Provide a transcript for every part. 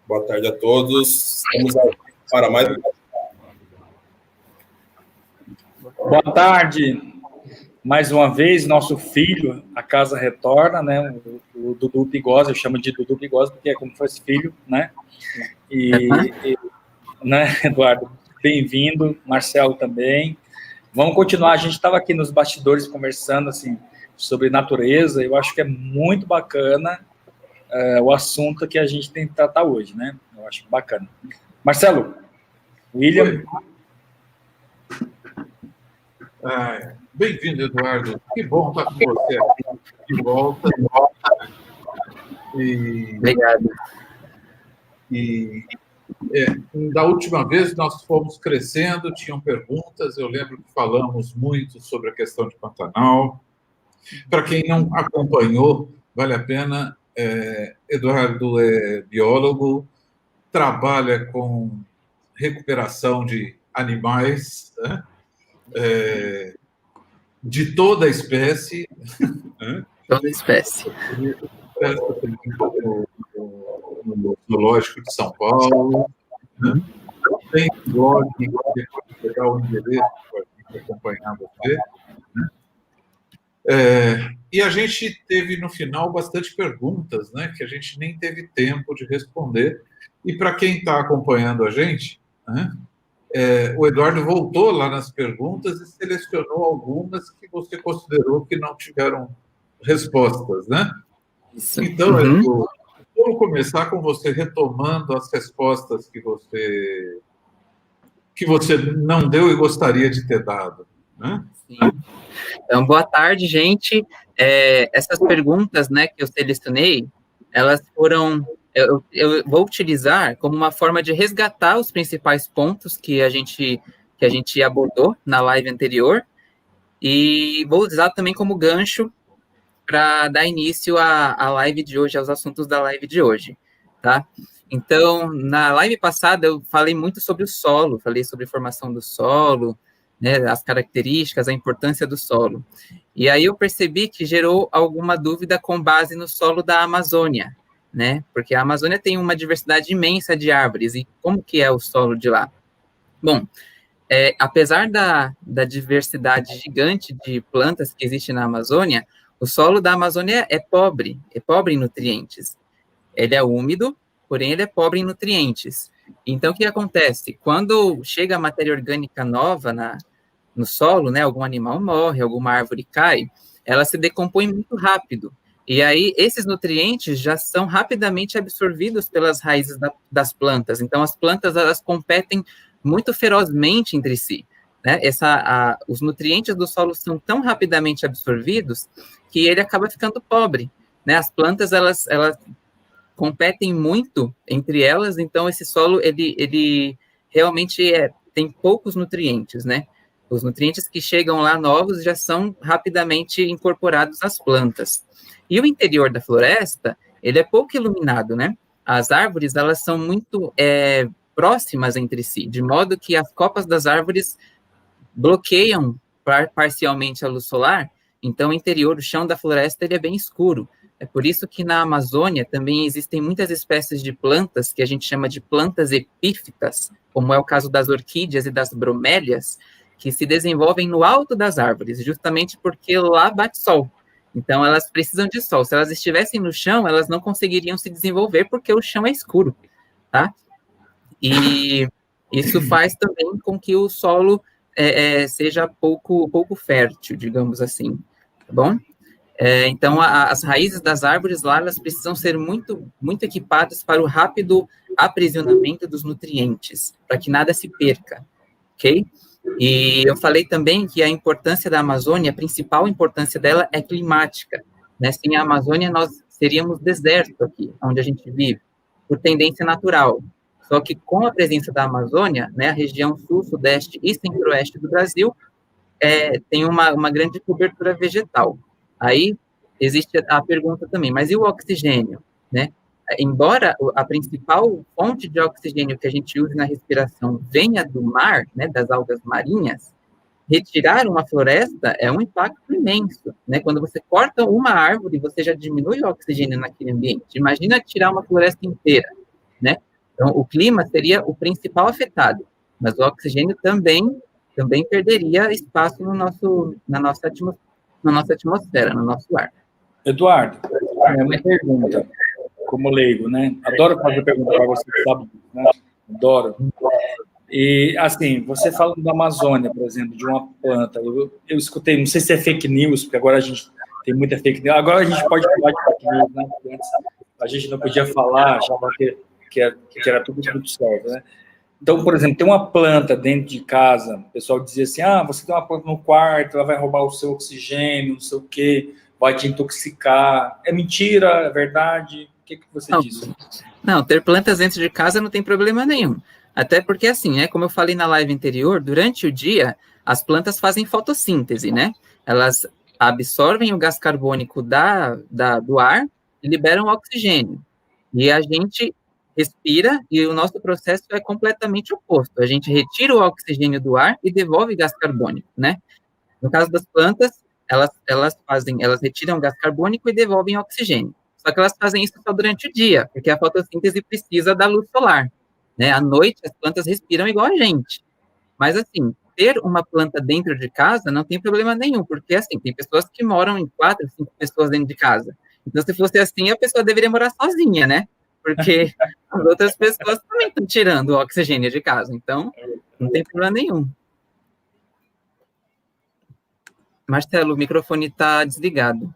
Boa tarde a todos. Estamos aqui para mais um. Boa tarde. Mais uma vez, nosso filho, a casa retorna, né? O Dudu Bigosi, eu chamo de Dudu Bigosi porque é como se fosse filho, né? Né, Eduardo? Bem-vindo. Marcelo também. Vamos continuar. A gente estava aqui nos bastidores conversando assim sobre natureza. Eu acho que é muito bacana o assunto que a gente tem que tratar hoje, né? Eu acho bacana. Marcelo, William. Bem-vindo, Eduardo. Que bom estar com você aqui de volta. Obrigado. Da última vez nós fomos crescendo, tinham perguntas. Eu lembro que falamos muito sobre a questão de Pantanal. Para quem não acompanhou, vale a pena. Eduardo é biólogo, trabalha com recuperação de animais, né? De toda a espécie. Toda espécie. No Zoológico de São Paulo. Né? Tem blog, depois pegar o endereço para acompanhar você. Né? E a gente teve, no final, bastante perguntas, né, que a gente nem teve tempo de responder. E para quem está acompanhando a gente, né, o Eduardo voltou lá nas perguntas e selecionou algumas que você considerou que não tiveram respostas, né? Isso. Então, Edu, vamos começar com você retomando as respostas que você não deu e gostaria de ter dado, né? Sim. Então, boa tarde, gente. Essas perguntas, né, que eu selecionei, elas foram... Eu vou utilizar como uma forma de resgatar os principais pontos que a gente abordou na live anterior e vou usar também como gancho para dar início à live de hoje, aos assuntos da live de hoje, tá? Então, na live passada, eu falei muito sobre o solo, falei sobre formação do solo, né, as características, a importância do solo. E aí eu percebi que gerou alguma dúvida com base no solo da Amazônia, né? Porque a Amazônia tem uma diversidade imensa de árvores, e como que é o solo de lá? Bom, apesar da diversidade gigante de plantas que existe na Amazônia, o solo da Amazônia é pobre em nutrientes. Ele é úmido, porém ele é pobre em nutrientes. Então, o que acontece? Quando chega a matéria orgânica nova no solo, né, algum animal morre, alguma árvore cai, ela se decompõe muito rápido. E aí, esses nutrientes já são rapidamente absorvidos pelas raízes das plantas. Então, as plantas, elas competem muito ferozmente entre si, né? Os nutrientes do solo são tão rapidamente absorvidos que ele acaba ficando pobre, né? As plantas, elas competem muito entre elas, então esse solo, ele realmente tem poucos nutrientes, né? Os nutrientes que chegam lá novos já são rapidamente incorporados às plantas. E o interior da floresta, ele é pouco iluminado, né? As árvores, elas são muito próximas entre si, de modo que as copas das árvores bloqueiam parcialmente a luz solar, então o interior, o chão da floresta, ele é bem escuro. É por isso que na Amazônia também existem muitas espécies de plantas que a gente chama de plantas epífitas, como é o caso das orquídeas e das bromélias, que se desenvolvem no alto das árvores, justamente porque lá bate sol. Então, elas precisam de sol. Se elas estivessem no chão, elas não conseguiriam se desenvolver porque o chão é escuro, tá? E isso faz também com que o solo seja pouco fértil, digamos assim, tá bom? Então, as raízes das árvores lá, elas precisam ser muito, muito equipadas para o rápido aprisionamento dos nutrientes, para que nada se perca, ok? E eu falei também que a importância da Amazônia, a principal importância dela é climática, né? Sem a Amazônia, nós seríamos deserto aqui, onde a gente vive, por tendência natural. Só que com a presença da Amazônia, né, a região sul, sudeste e centro-oeste do Brasil tem uma grande cobertura vegetal. Aí existe a pergunta também, mas e o oxigênio, né? Embora a principal fonte de oxigênio que a gente usa na respiração venha do mar, né, das algas marinhas, retirar uma floresta é um impacto imenso, né? Quando você corta uma árvore, você já diminui o oxigênio naquele ambiente. Imagina tirar uma floresta inteira, né? Então, o clima seria o principal afetado, mas o oxigênio também perderia espaço na nossa atmosfera, no nosso ar. Eduardo, uma pergunta, como leigo, né? Adoro fazer pergunta para você, sabe? Né? Adoro. E, assim, você falando da Amazônia, por exemplo, de uma planta, eu escutei, não sei se é fake news, porque agora a gente tem muita fake news, agora a gente pode falar de fake news, né? Antes a gente não podia falar, achava que era tudo certo, né? Então, por exemplo, tem uma planta dentro de casa, o pessoal dizia assim, você tem uma planta no quarto, ela vai roubar o seu oxigênio, não sei o quê, vai te intoxicar. É mentira? É verdade? O que você diz? Não, ter plantas dentro de casa não tem problema nenhum. Até porque, assim, né, como eu falei na live anterior, durante o dia, as plantas fazem fotossíntese, né? Elas absorvem o gás carbônico do ar e liberam oxigênio. E a gente respira e o nosso processo é completamente oposto. A gente retira o oxigênio do ar e devolve gás carbônico, né? No caso das plantas, elas retiram gás carbônico e devolvem oxigênio. Só que elas fazem isso só durante o dia, porque a fotossíntese precisa da luz solar, né? À noite, as plantas respiram igual a gente. Mas, assim, ter uma planta dentro de casa não tem problema nenhum, porque, assim, tem pessoas que moram em 4, 5 pessoas dentro de casa. Então, se fosse assim, a pessoa deveria morar sozinha, né? Porque as outras pessoas também estão tirando o oxigênio de casa. Então, não tem problema nenhum. Marcelo, o microfone está desligado.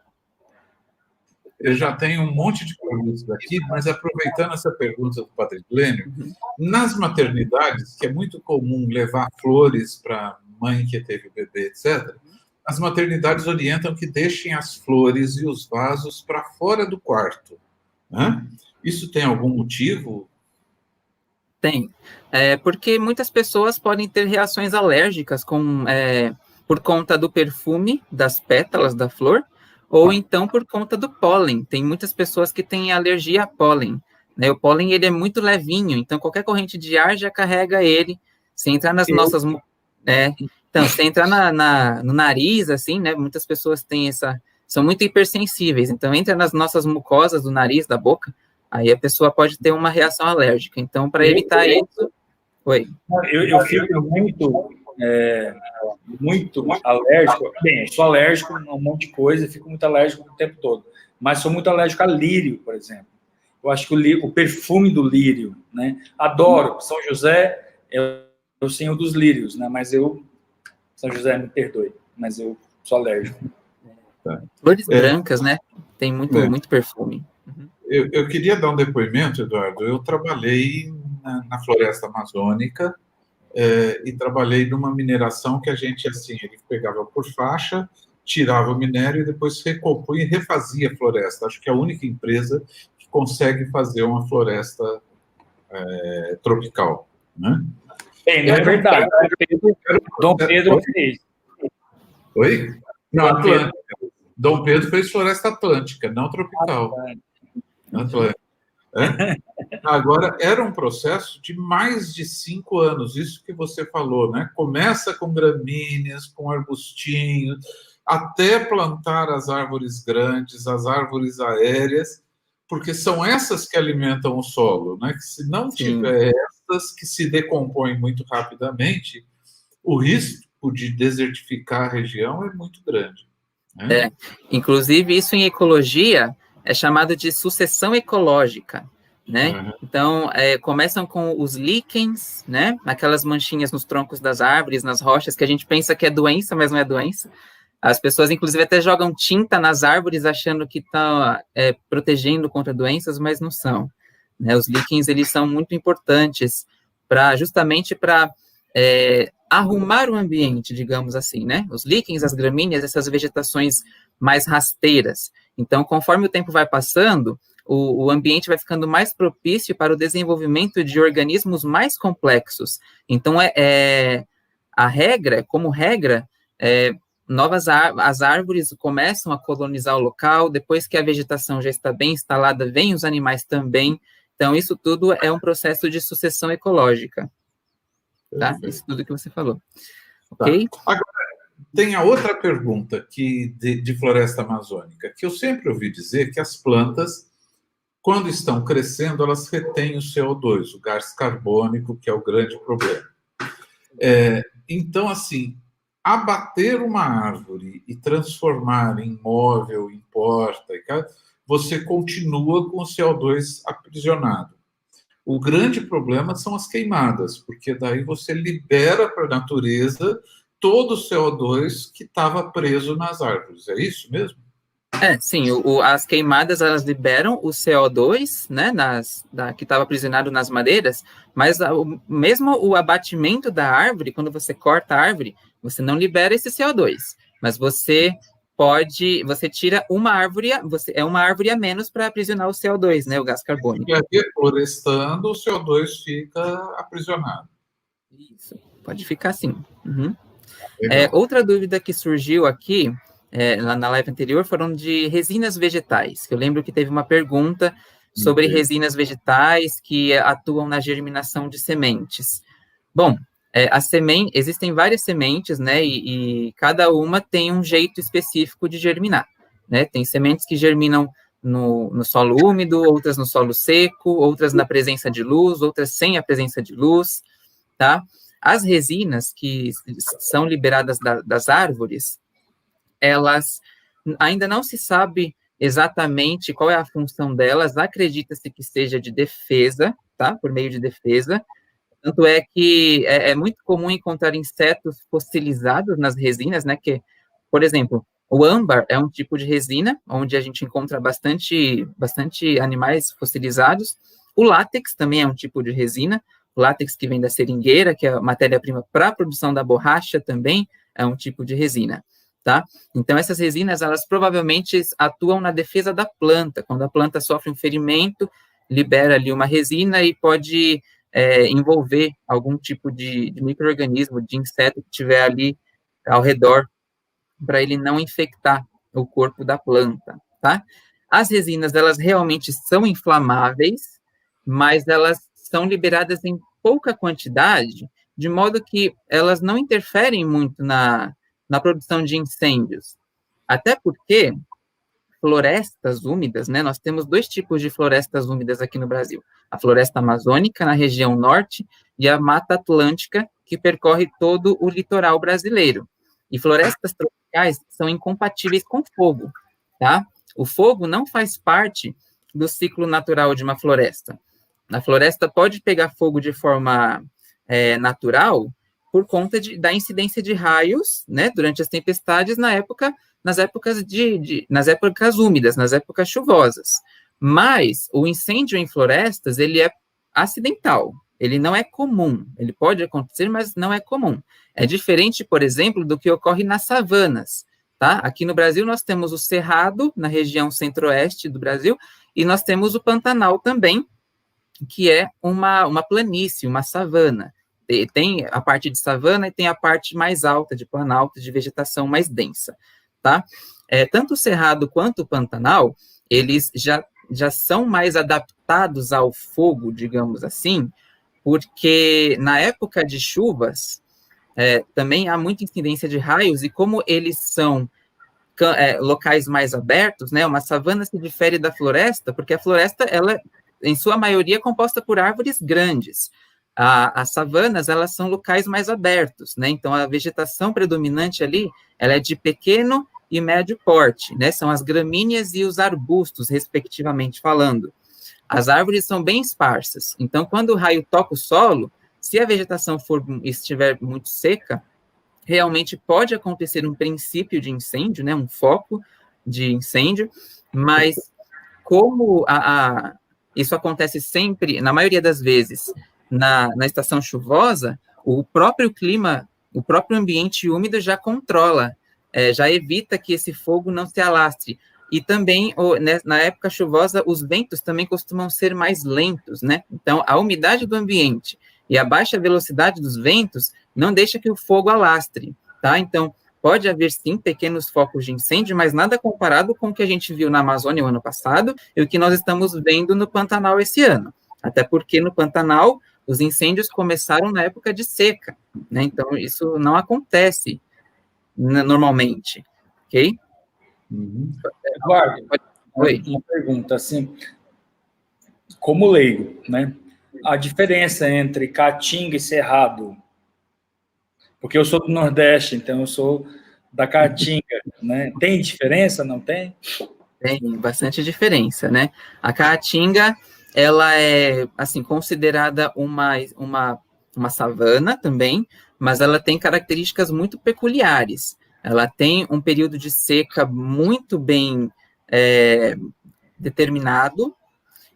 Eu já tenho um monte de perguntas aqui, mas aproveitando essa pergunta do Padre Glênio, nas maternidades, que é muito comum levar flores para a mãe que teve o bebê, etc., as maternidades orientam que deixem as flores e os vasos para fora do quarto, né? Isso tem algum motivo? Tem. Porque muitas pessoas podem ter reações alérgicas por conta do perfume das pétalas da flor, ou então por conta do pólen. Tem muitas pessoas que têm alergia a pólen, né? O pólen, ele é muito levinho, então qualquer corrente de ar já carrega ele. Se entrar nas nossas... então, se entrar no nariz, assim, né? Muitas pessoas têm são muito hipersensíveis, então entra nas nossas mucosas do nariz, da boca, aí a pessoa pode ter uma reação alérgica. Então, para evitar isso... Oi. Eu fico muito alérgico. Bem, eu sou alérgico a um monte de coisa, fico muito alérgico o tempo todo. Mas sou muito alérgico a lírio, por exemplo. Eu acho que o perfume do lírio, né? Adoro. São José é o senhor dos lírios, né? Mas São José, me perdoe, mas eu sou alérgico. Flores brancas, né? Tem muito perfume. Eu queria dar um depoimento, Eduardo. Eu trabalhei na floresta amazônica e trabalhei numa mineração que a gente, assim, ele pegava por faixa, tirava o minério e depois recompunha e refazia a floresta. Acho que é a única empresa que consegue fazer uma floresta tropical, né? Bem, não é verdade. Dom Pedro fez. Oi? Não, Atlântica. Dom Pedro fez floresta atlântica, não tropical. Atlântica. Agora, era um processo de mais de 5 anos, isso que você falou, né? Começa com gramíneas, com arbustinhos, até plantar as árvores grandes, as árvores aéreas, porque são essas que alimentam o solo, né? Que se não tiver essas que se decompõem muito rapidamente, o risco de desertificar a região é muito grande, né? Inclusive, isso em ecologia é chamado de sucessão ecológica, né? Então, começam com os líquens, né? Aquelas manchinhas nos troncos das árvores, nas rochas, que a gente pensa que é doença, mas não é doença. As pessoas, inclusive, até jogam tinta nas árvores, achando que estão protegendo contra doenças, mas não são, né? Os líquens, eles são muito importantes justamente para arrumar o ambiente, digamos assim, né? Os líquens, as gramíneas, essas vegetações mais rasteiras. Então, conforme o tempo vai passando, o ambiente vai ficando mais propício para o desenvolvimento de organismos mais complexos. Então, como regra, as árvores começam a colonizar o local, depois que a vegetação já está bem instalada, vêm os animais também. Então, isso tudo é um processo de sucessão ecológica. Tá? Isso tudo que você falou. Ok? Agora, tem a outra pergunta de floresta amazônica, que eu sempre ouvi dizer que as plantas Quando estão crescendo, elas retêm o CO2, o gás carbônico, que é o grande problema. Então, assim, abater uma árvore e transformar em móvel, em porta, você continua com o CO2 aprisionado. O grande problema são as queimadas, porque daí você libera para a natureza todo o CO2 que estava preso nas árvores. É isso mesmo? Sim, as queimadas, elas liberam o CO2, né, que estava aprisionado nas madeiras, mas mesmo o abatimento da árvore, quando você corta a árvore, você não libera esse CO2, mas você tira uma árvore, é uma árvore a menos para aprisionar o CO2, né, o gás carbônico. E reflorestando, o CO2 fica aprisionado. Isso, pode ficar assim. Uhum. Legal. Outra dúvida que surgiu aqui, lá na live anterior, foram de resinas vegetais. Eu lembro que teve uma pergunta sobre resinas vegetais que atuam na germinação de sementes. Bom, existem várias sementes, né, e cada uma tem um jeito específico de germinar, né? Tem sementes que germinam no solo úmido, outras no solo seco, outras na presença de luz, outras sem a presença de luz, tá? As resinas que são liberadas das árvores, elas ainda não se sabe exatamente qual é a função delas, acredita-se que seja de defesa, tá? Por meio de defesa. Tanto é que é muito comum encontrar insetos fossilizados nas resinas, né? Que, por exemplo, o âmbar é um tipo de resina, onde a gente encontra bastante animais fossilizados. O látex também é um tipo de resina. O látex que vem da seringueira, que é a matéria-prima para a produção da borracha, também é um tipo de resina, tá? Então, essas resinas, elas provavelmente atuam na defesa da planta. Quando a planta sofre um ferimento, libera ali uma resina e pode envolver algum tipo de micro-organismo, de inseto que estiver ali ao redor, para ele não infectar o corpo da planta, tá? As resinas, elas realmente são inflamáveis, mas elas são liberadas em pouca quantidade, de modo que elas não interferem muito na produção de incêndios. Até porque florestas úmidas, né? Nós temos dois tipos de florestas úmidas aqui no Brasil. A floresta amazônica, na região norte, e a Mata Atlântica, que percorre todo o litoral brasileiro. E florestas tropicais são incompatíveis com fogo, tá? O fogo não faz parte do ciclo natural de uma floresta. A floresta pode pegar fogo de forma natural por conta da incidência de raios, né, durante as tempestades nas épocas úmidas, nas épocas chuvosas. Mas o incêndio em florestas, ele é acidental, ele não é comum, ele pode acontecer, mas não é comum. É diferente, por exemplo, do que ocorre nas savanas, tá? Aqui no Brasil nós temos o Cerrado, na região centro-oeste do Brasil, e nós temos o Pantanal também, que é uma planície, uma savana. Tem a parte de savana e tem a parte mais alta, de planalto, de vegetação mais densa, tá? Tanto o Cerrado quanto o Pantanal, eles já são mais adaptados ao fogo, digamos assim, porque na época de chuvas, também há muita incidência de raios, e como eles são locais mais abertos, né, uma savana se difere da floresta, porque a floresta, ela, em sua maioria, é composta por árvores grandes. As savanas, elas são locais mais abertos, né, então a vegetação predominante ali, ela é de pequeno e médio porte, né, são as gramíneas e os arbustos, respectivamente falando. As árvores são bem esparsas, então quando o raio toca o solo, se a vegetação estiver muito seca, realmente pode acontecer um princípio de incêndio, né, um foco de incêndio, mas como isso acontece sempre, na maioria das vezes, na estação chuvosa, o próprio clima, o próprio ambiente úmido já controla, já evita que esse fogo não se alastre. E também, na época chuvosa, os ventos também costumam ser mais lentos, né? Então, a umidade do ambiente e a baixa velocidade dos ventos não deixa que o fogo alastre, tá? Então, pode haver, sim, pequenos focos de incêndio, mas nada comparado com o que a gente viu na Amazônia o ano passado e o que nós estamos vendo no Pantanal esse ano. Até porque no Pantanal, os incêndios começaram na época de seca, né? Então, isso não acontece normalmente, ok? Eduardo, uma pergunta, assim, como leigo, né? A diferença entre Caatinga e Cerrado, porque eu sou do Nordeste, então eu sou da Caatinga, né? Tem diferença, não tem? Tem bastante diferença, né? A Caatinga, ela é, assim, considerada uma savana também, mas ela tem características muito peculiares. Ela tem um período de seca muito bem determinado,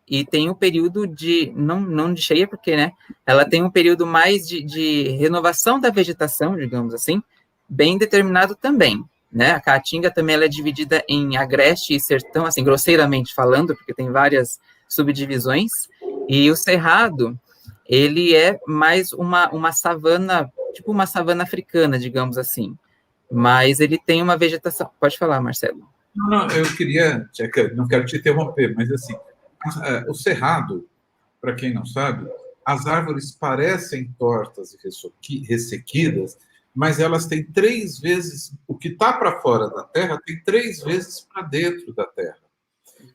e tem um período de, não de cheia, porque, né, ela tem um período mais de renovação da vegetação, digamos assim, bem determinado também, né? A Caatinga também ela é dividida em agreste e sertão, assim, grosseiramente falando, porque tem várias subdivisões, e o Cerrado, ele é mais uma savana, tipo uma savana africana, digamos assim, mas ele tem uma vegetação... Pode falar, Marcelo. Não, eu queria, não quero te interromper, mas assim, o Cerrado, para quem não sabe, as árvores parecem tortas e ressequidas, mas elas têm 3 vezes, o que está para fora da terra tem 3 vezes para dentro da terra.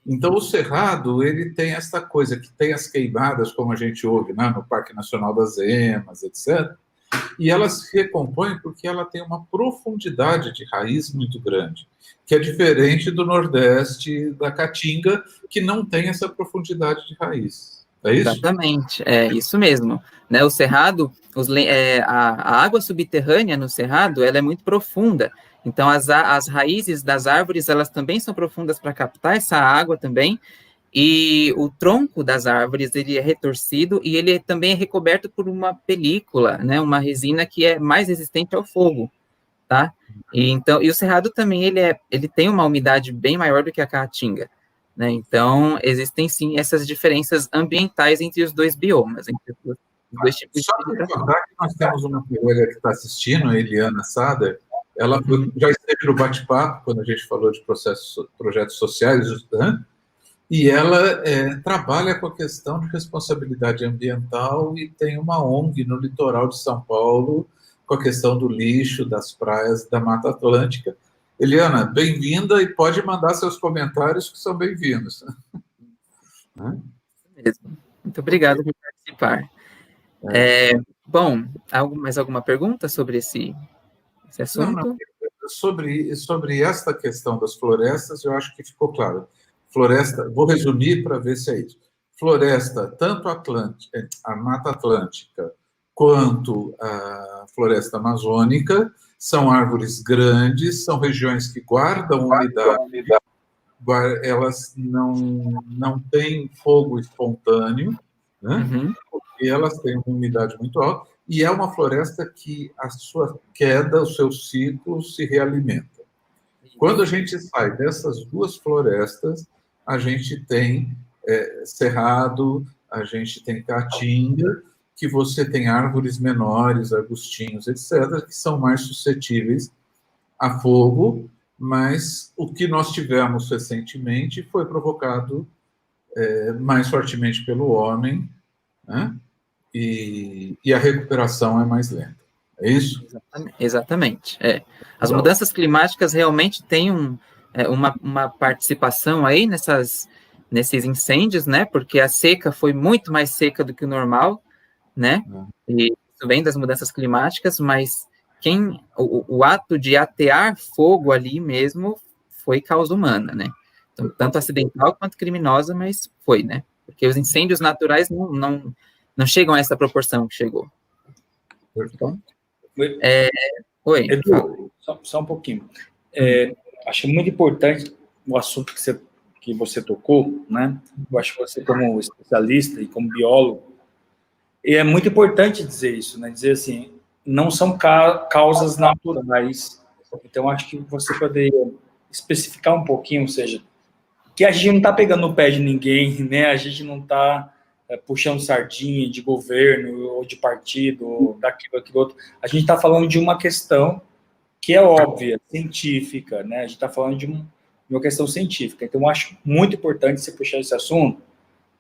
Então, o Cerrado, ele tem essa coisa, que tem as queimadas, como a gente ouve, né, no Parque Nacional das Emas, etc., e ela se recompõe porque ela tem uma profundidade de raiz muito grande, que é diferente do Nordeste, da Caatinga, que não tem essa profundidade de raiz. É isso? Exatamente, é isso mesmo. Né, o Cerrado, a água subterrânea no Cerrado, ela é muito profunda. Então, as raízes das árvores, elas também são profundas para captar essa água também. E o tronco das árvores, ele é retorcido e ele também é recoberto por uma película, né, uma resina que é mais resistente ao fogo, tá? E o Cerrado também, ele tem uma umidade bem maior do que a Caatinga, né? Então, existem sim essas diferenças ambientais entre os dois biomas, entre os dois tipos Só de para vegetação. contar que nós temos uma colega que está assistindo, a Eliana Sader, ela já esteve no bate-papo, quando a gente falou de projetos sociais, né? E ela trabalha com a questão de responsabilidade ambiental e tem uma ONG no litoral de São Paulo com a questão do lixo, das praias, da Mata Atlântica. Eliana, bem-vinda e pode mandar seus comentários que são bem-vindos. Muito obrigado por participar. Bom, mais alguma pergunta sobre esse assunto? Não. Sobre esta questão das florestas, eu acho que ficou claro. Floresta, vou resumir para ver se é isso. Floresta, tanto a Mata Atlântica quanto a floresta amazônica, são árvores grandes, são regiões que guardam umidade, elas não têm fogo espontâneo, né? Uhum. Porque elas têm uma umidade muito alta, e é uma floresta que a sua queda, o seu ciclo se realimenta. Quando a gente sai dessas duas florestas, a gente tem Cerrado, a gente tem Caatinga, que você tem árvores menores, arbustinhos, etc., que são mais suscetíveis a fogo, mas o que nós tivemos recentemente foi provocado mais fortemente pelo homem, né? E a recuperação é mais lenta. É isso? Exatamente. As mudanças climáticas realmente têm uma participação aí nesses incêndios, né? Porque a seca foi muito mais seca do que o normal, né? E isso vem das mudanças climáticas, mas o ato de atear fogo ali mesmo foi causa humana, né? Então, tanto acidental quanto criminosa, mas foi, né? Porque os incêndios naturais não chegam a essa proporção que chegou. Então, oi. Edu, só um pouquinho. Acho muito importante o assunto que você tocou, né? Eu acho que você, como especialista e como biólogo, e é muito importante dizer isso, né? Dizer assim, não são causas naturais. Então, acho que você poderia especificar um pouquinho, ou seja, que a gente não está pegando no pé de ninguém, né? A gente não está puxando sardinha de governo ou de partido, ou daquilo, aquilo outro. A gente está falando de uma questão que é óbvia, científica, né? A gente está falando de uma questão científica. Então, eu acho muito importante você puxar esse assunto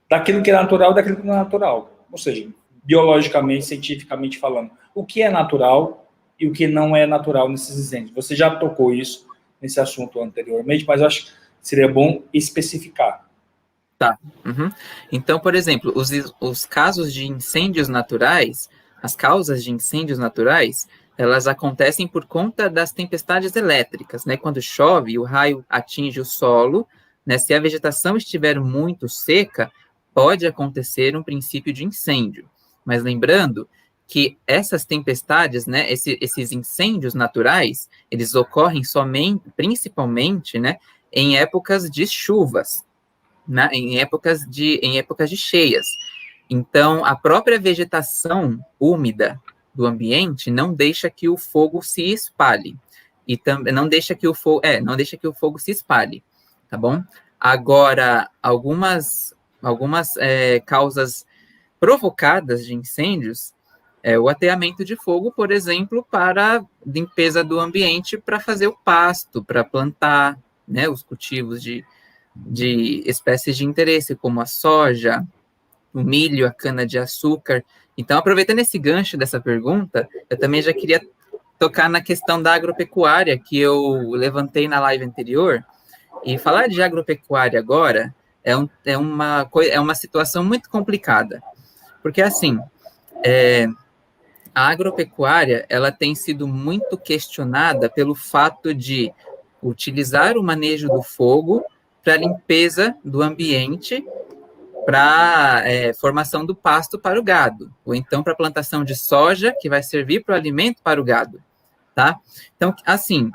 daquilo que é natural e daquilo que não é natural. Ou seja, biologicamente, cientificamente falando, o que é natural e o que não é natural nesses incêndios. Você já tocou isso nesse assunto anteriormente, mas eu acho que seria bom especificar. Tá. Uhum. Então, por exemplo, os casos de incêndios naturais, as causas de incêndios naturais, elas acontecem por conta das tempestades elétricas, né? Quando chove, o raio atinge o solo, né? Se a vegetação estiver muito seca, pode acontecer um princípio de incêndio. Mas lembrando que essas tempestades, né? Esses incêndios naturais, eles ocorrem principalmente, né? Em épocas de chuvas, né, em épocas de cheias. Então, a própria vegetação úmida do ambiente não deixa que o fogo se espalhe. E também não deixa que o fogo se espalhe, tá bom? Agora, algumas causas provocadas de incêndios o ateamento de fogo, por exemplo, para limpeza do ambiente, para fazer o pasto, para plantar, né, os cultivos de espécies de interesse, como a soja, o milho, a cana-de-açúcar. Então, aproveitando esse gancho dessa pergunta, eu também já queria tocar na questão da agropecuária, que eu levantei na live anterior, e falar de agropecuária agora é uma situação muito complicada, porque, assim, a agropecuária, ela tem sido muito questionada pelo fato de utilizar o manejo do fogo para limpeza do ambiente, para formação do pasto para o gado, ou então para plantação de soja, que vai servir para o alimento para o gado, tá? Então, assim,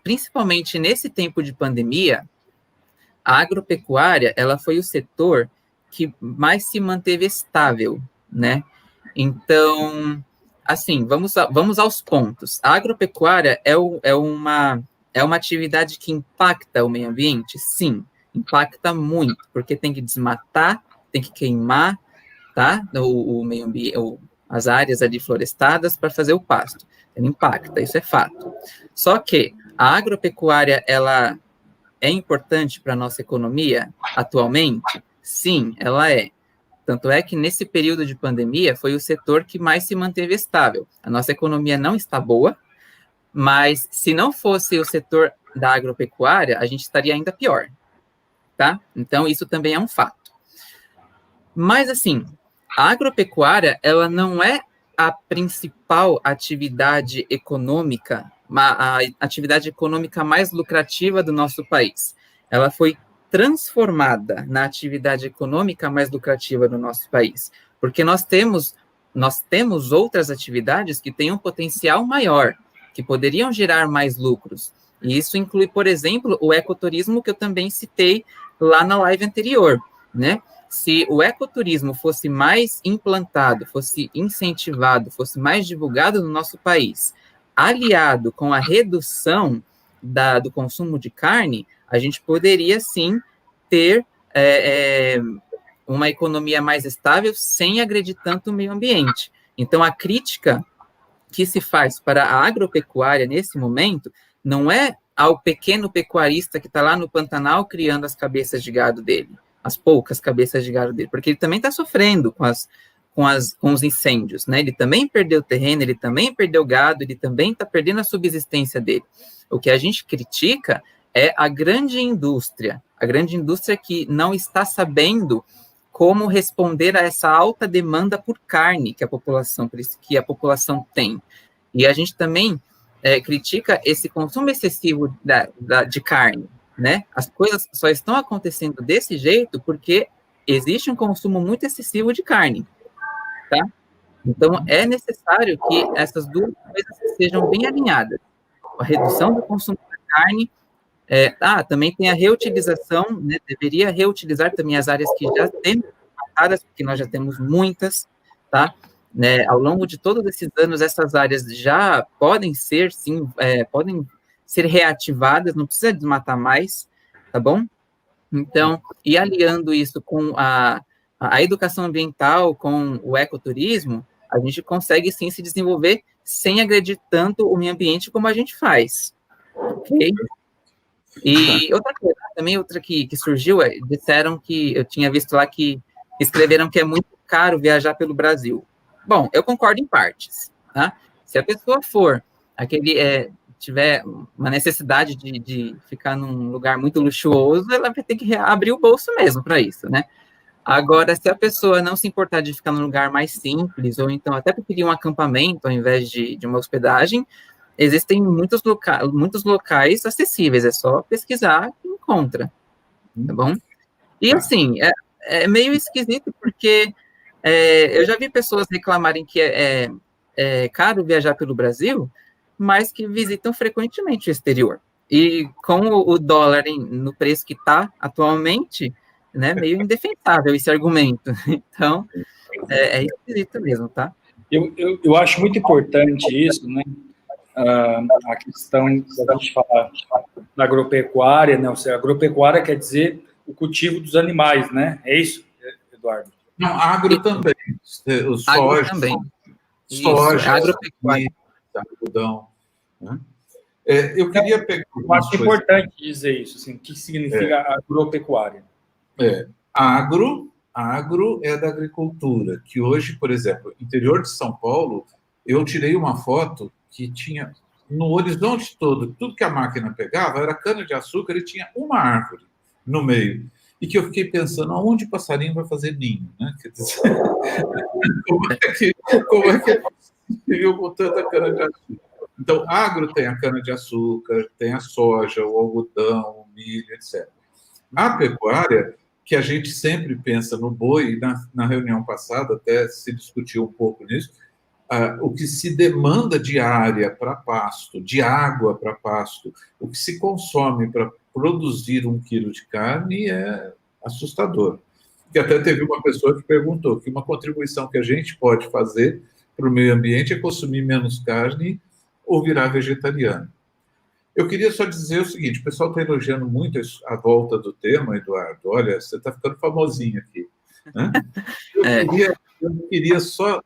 principalmente nesse tempo de pandemia, a agropecuária, ela foi o setor que mais se manteve estável, né? Então, assim, vamos aos pontos. A agropecuária é uma atividade que impacta o meio ambiente? Sim, impacta muito, porque tem que desmatar, tem que queimar, tá? O meio ambiente, as áreas ali florestadas para fazer o pasto. Ela impacta, isso é fato. Só que a agropecuária, ela é importante para a nossa economia atualmente? Sim, ela é. Tanto é que nesse período de pandemia foi o setor que mais se manteve estável. A nossa economia não está boa, mas se não fosse o setor da agropecuária, a gente estaria ainda pior, tá? Então, isso também é um fato. Mas, assim, a agropecuária, ela não é a principal atividade econômica, a atividade econômica mais lucrativa do nosso país. Ela foi transformada na atividade econômica mais lucrativa do nosso país, porque nós temos outras atividades que têm um potencial maior, que poderiam gerar mais lucros. E isso inclui, por exemplo, o ecoturismo, que eu também citei lá na live anterior, né? Se o ecoturismo fosse mais implantado, fosse incentivado, fosse mais divulgado no nosso país, aliado com a redução do consumo de carne, a gente poderia, sim, ter uma economia mais estável sem agredir tanto o meio ambiente. Então, a crítica que se faz para a agropecuária nesse momento não é ao pequeno pecuarista que está lá no Pantanal criando as cabeças de gado dele, as poucas cabeças de gado dele, porque ele também está sofrendo com os incêndios, né? Ele também perdeu terreno, ele também perdeu gado, ele também está perdendo a subsistência dele. O que a gente critica é a grande indústria que não está sabendo como responder a essa alta demanda por carne que a população tem. E a gente também critica esse consumo excessivo de carne, né? As coisas só estão acontecendo desse jeito porque existe um consumo muito excessivo de carne, tá? Então, é necessário que essas duas coisas sejam bem alinhadas. A redução do consumo da carne, também tem a reutilização, né? Deveria reutilizar também as áreas que já temos matadas, porque nós já temos muitas, tá? Né? Ao longo de todos esses anos, essas áreas já podem ser, sim, podem ser reativadas, não precisa desmatar mais, tá bom? Então, e aliando isso com a educação ambiental, com o ecoturismo, a gente consegue, sim, se desenvolver sem agredir tanto o meio ambiente como a gente faz, ok? E outra coisa, também outra que surgiu, disseram que, eu tinha visto lá que escreveram que é muito caro viajar pelo Brasil. Bom, eu concordo em partes, tá? Se a pessoa for tiver uma necessidade de ficar num lugar muito luxuoso, ela vai ter que abrir o bolso mesmo para isso, né? Agora, se a pessoa não se importar de ficar num lugar mais simples, ou então até preferir um acampamento ao invés de uma hospedagem, existem muitos locais acessíveis, é só pesquisar e encontra, tá bom? E assim, é meio esquisito, porque eu já vi pessoas reclamarem que é caro viajar pelo Brasil, mas que visitam frequentemente o exterior. E com o dólar no preço que está atualmente, né, meio indefensável esse argumento. Então, é esquisito mesmo, tá? Eu acho muito importante isso, né? A questão da gente falar da agropecuária, né? Ou seja, agropecuária quer dizer o cultivo dos animais, né? É isso, Eduardo? Não, agro também. O soja, Agro também. Soja, agropecuária. algodão. Né? Eu queria pegar. Eu acho importante dizer isso, assim, o que significa agropecuária. Agro é da agricultura, que hoje, por exemplo, interior de São Paulo, eu tirei uma foto que tinha, no horizonte todo, tudo que a máquina pegava era cana-de-açúcar e tinha uma árvore no meio. E que eu fiquei pensando, aonde o passarinho vai fazer ninho? Né? Quer dizer, como é que é possível com tanta cana-de-açúcar? Então, agro tem a cana-de-açúcar, tem a soja, o algodão, o milho, etc. A pecuária, que a gente sempre pensa no boi, e na reunião passada até se discutiu um pouco nisso, o que se demanda de área para pasto, de água para pasto, o que se consome para produzir 1 quilo de carne é assustador. Que até teve uma pessoa que perguntou que uma contribuição que a gente pode fazer para o meio ambiente é consumir menos carne ou virar vegetariano. Eu queria só dizer o seguinte, o pessoal está elogiando muito a volta do tema, Eduardo. Olha, você está ficando famosinho aqui. Né? Eu queria só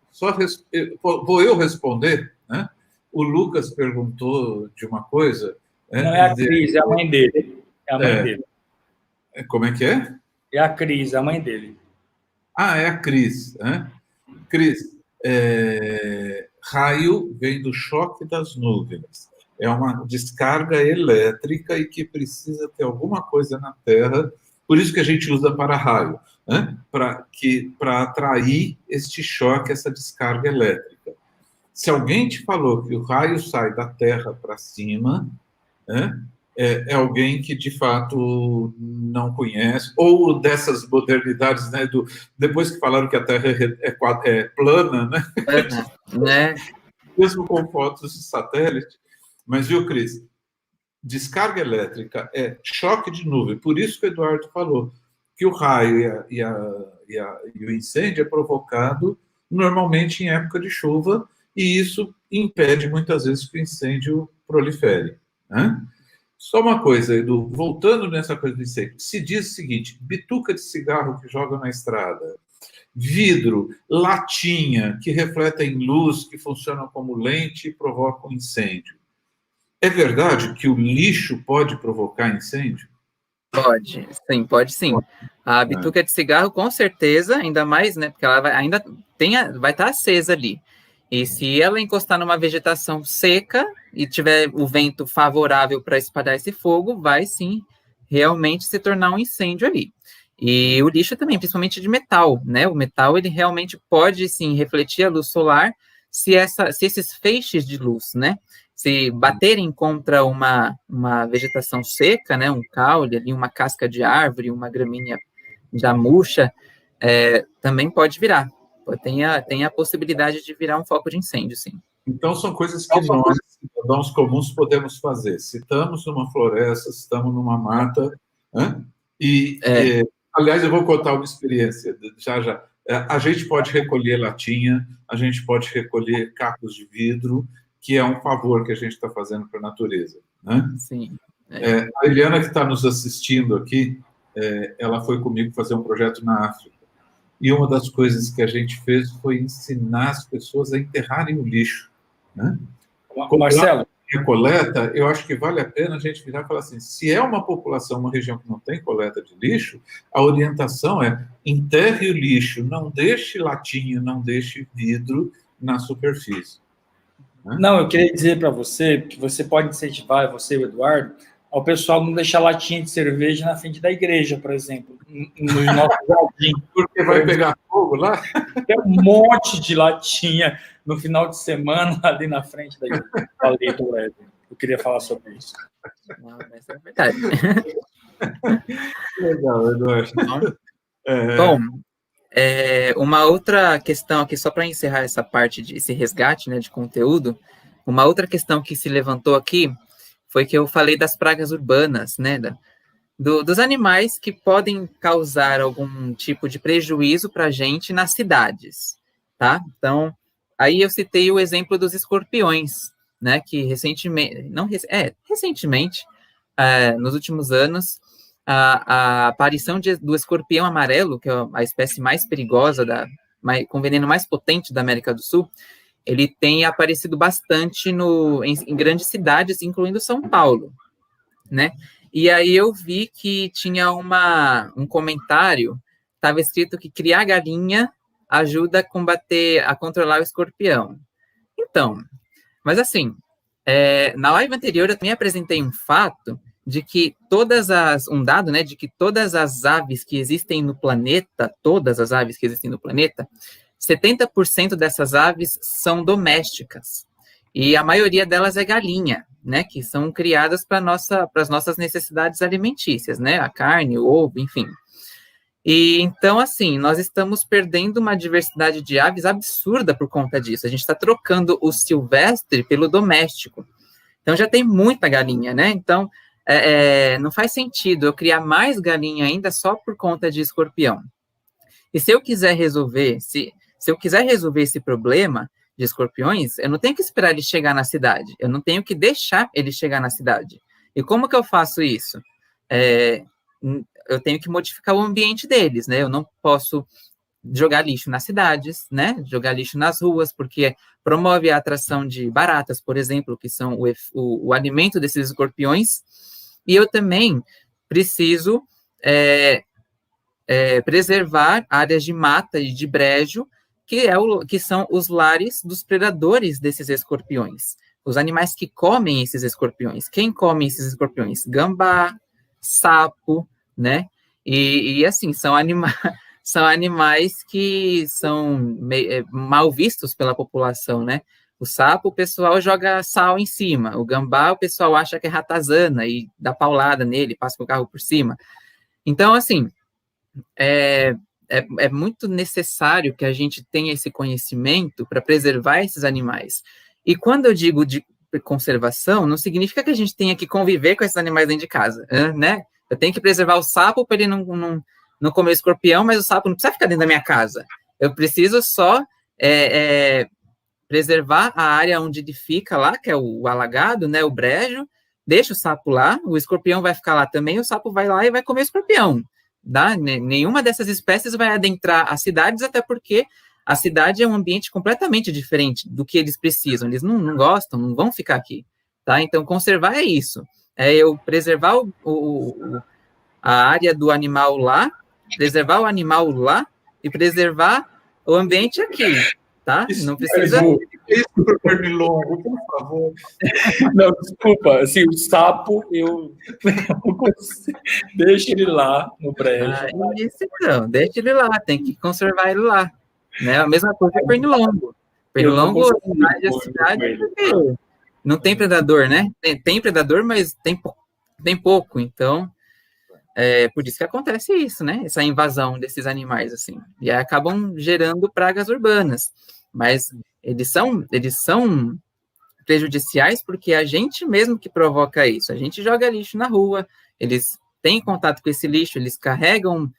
vou eu responder, né? O Lucas perguntou de uma coisa. Não é a Cris, é a mãe dele. É a mãe dele. Como é que é? É a Cris, a mãe dele. É a Cris. Né? Cris, raio vem do choque das nuvens. É uma descarga elétrica e que precisa ter alguma coisa na Terra. Por isso que a gente usa para-raio, né? Para atrair este choque, essa descarga elétrica. Se alguém te falou que o raio sai da Terra para cima, né? É alguém que, de fato, não conhece, ou dessas modernidades, né? Depois que falaram que a Terra é plana, né? Mesmo com fotos de satélite. Mas, viu, Cris? Descarga elétrica é choque de nuvem. Por isso que o Eduardo falou que o raio e o incêndio é provocado normalmente em época de chuva, e isso impede muitas vezes que o incêndio prolifere. Né? Só uma coisa, Edu, voltando nessa coisa do incêndio, se diz o seguinte: bituca de cigarro que joga na estrada, vidro, latinha que refletem luz, que funcionam como lente e provocam incêndio. É verdade que o lixo pode provocar incêndio? Pode sim. A bituca de cigarro, com certeza, ainda mais, né? Porque ela vai estar acesa ali. E se ela encostar numa vegetação seca e tiver o vento favorável para espalhar esse fogo, vai sim realmente se tornar um incêndio ali. E o lixo também, principalmente de metal, né? O metal, ele realmente pode sim refletir a luz solar se esses feixes de luz, né? Se baterem contra uma vegetação seca, né, um caule, ali, uma casca de árvore, uma gramínea já murcha, também pode virar. Tem a possibilidade de virar um foco de incêndio, sim. Então, são coisas que nós, cidadãos comuns, podemos fazer. Se estamos numa floresta, se estamos numa mata, né? Aliás, eu vou contar uma experiência, já. A gente pode recolher latinha, a gente pode recolher cacos de vidro, que é um favor que a gente está fazendo para a natureza. Né? Sim. A Eliana, que está nos assistindo aqui, ela foi comigo fazer um projeto na África. E uma das coisas que a gente fez foi ensinar as pessoas a enterrarem o lixo. Né? Marcelo? A coleta, eu acho que vale a pena a gente virar e falar assim, se é uma população, uma região que não tem coleta de lixo, a orientação é enterre o lixo, não deixe latinha, não deixe vidro na superfície. né? Não, eu queria dizer para você que você pode incentivar, você e o Eduardo, ao pessoal não deixar latinha de cerveja na frente da igreja, por exemplo, nos nossos jardins. Porque vai pegar fogo lá? Tem um monte de latinha no final de semana ali na frente da igreja. Falei do Weber. Eu queria falar sobre isso. Não, essa é verdade. Legal, Eduardo. Bom, uma outra questão aqui, só para encerrar essa parte esse resgate, né, de conteúdo, uma outra questão que se levantou aqui foi que eu falei das pragas urbanas, né, dos animais que podem causar algum tipo de prejuízo para a gente nas cidades, tá? Então, aí eu citei o exemplo dos escorpiões, né, que recentemente, nos últimos anos, a aparição do escorpião amarelo, que é a espécie mais perigosa, com veneno mais potente da América do Sul, ele tem aparecido bastante em grandes cidades, incluindo São Paulo, né? E aí eu vi que tinha um comentário, estava escrito que criar galinha ajuda a controlar o escorpião. Então, mas assim, na live anterior eu também apresentei um fato de que um dado, né, de que todas as aves que existem no planeta, 70% dessas aves são domésticas. E a maioria delas é galinha, né, que são criadas para as nossas necessidades alimentícias, né, a carne, o ovo, enfim. E então, assim, nós estamos perdendo uma diversidade de aves absurda por conta disso. A gente está trocando o silvestre pelo doméstico. Então, já tem muita galinha, né? Então, não faz sentido eu criar mais galinha ainda só por conta de escorpião. E se eu quiser resolver, se eu quiser resolver esse problema de escorpiões, eu não tenho que esperar ele chegar na cidade, eu não tenho que deixar ele chegar na cidade. E como que eu faço isso? Eu tenho que modificar o ambiente deles, né? Eu não posso jogar lixo nas cidades, né? Jogar lixo nas ruas, porque promove a atração de baratas, por exemplo, que são o alimento desses escorpiões. E eu também preciso preservar áreas de mata e de brejo, que são os lares dos predadores desses escorpiões. Os animais que comem esses escorpiões. Quem come esses escorpiões? Gambá, sapo, né? E assim, são animais que são mal vistos pela população, né? O sapo, o pessoal joga sal em cima. O gambá, o pessoal acha que é ratazana e dá paulada nele, passa com o carro por cima. Então, assim, é muito necessário que a gente tenha esse conhecimento para preservar esses animais. E quando eu digo de conservação, não significa que a gente tenha que conviver com esses animais dentro de casa, né? Eu tenho que preservar o sapo para ele não comer o escorpião, mas o sapo não precisa ficar dentro da minha casa. Eu preciso só preservar a área onde ele fica lá, que é o alagado, né, o brejo, deixa o sapo lá, o escorpião vai ficar lá também, o sapo vai lá e vai comer o escorpião. Tá? Nenhuma dessas espécies vai adentrar as cidades, até porque a cidade é um ambiente completamente diferente do que eles precisam. Eles não gostam, não vão ficar aqui. Tá? Então, conservar é isso. É eu preservar a área do animal lá, preservar o animal lá e preservar o ambiente aqui. Tá? Não precisa... Isso para o pernilongo, por favor. Não, desculpa, assim, o sapo, eu deixo ele lá no brejo. Isso, então, deixa ele lá, tem que conservar ele lá. Né? A mesma coisa é o pernilongo. Pernilongo sai da cidade porque não tem predador, né? Tem predador, mas tem pouco, então por isso que acontece isso, né? Essa invasão desses animais, assim. E aí acabam gerando pragas urbanas. Mas eles são prejudiciais porque a gente mesmo que provoca isso. A gente joga lixo na rua, eles têm contato com esse lixo, eles carregam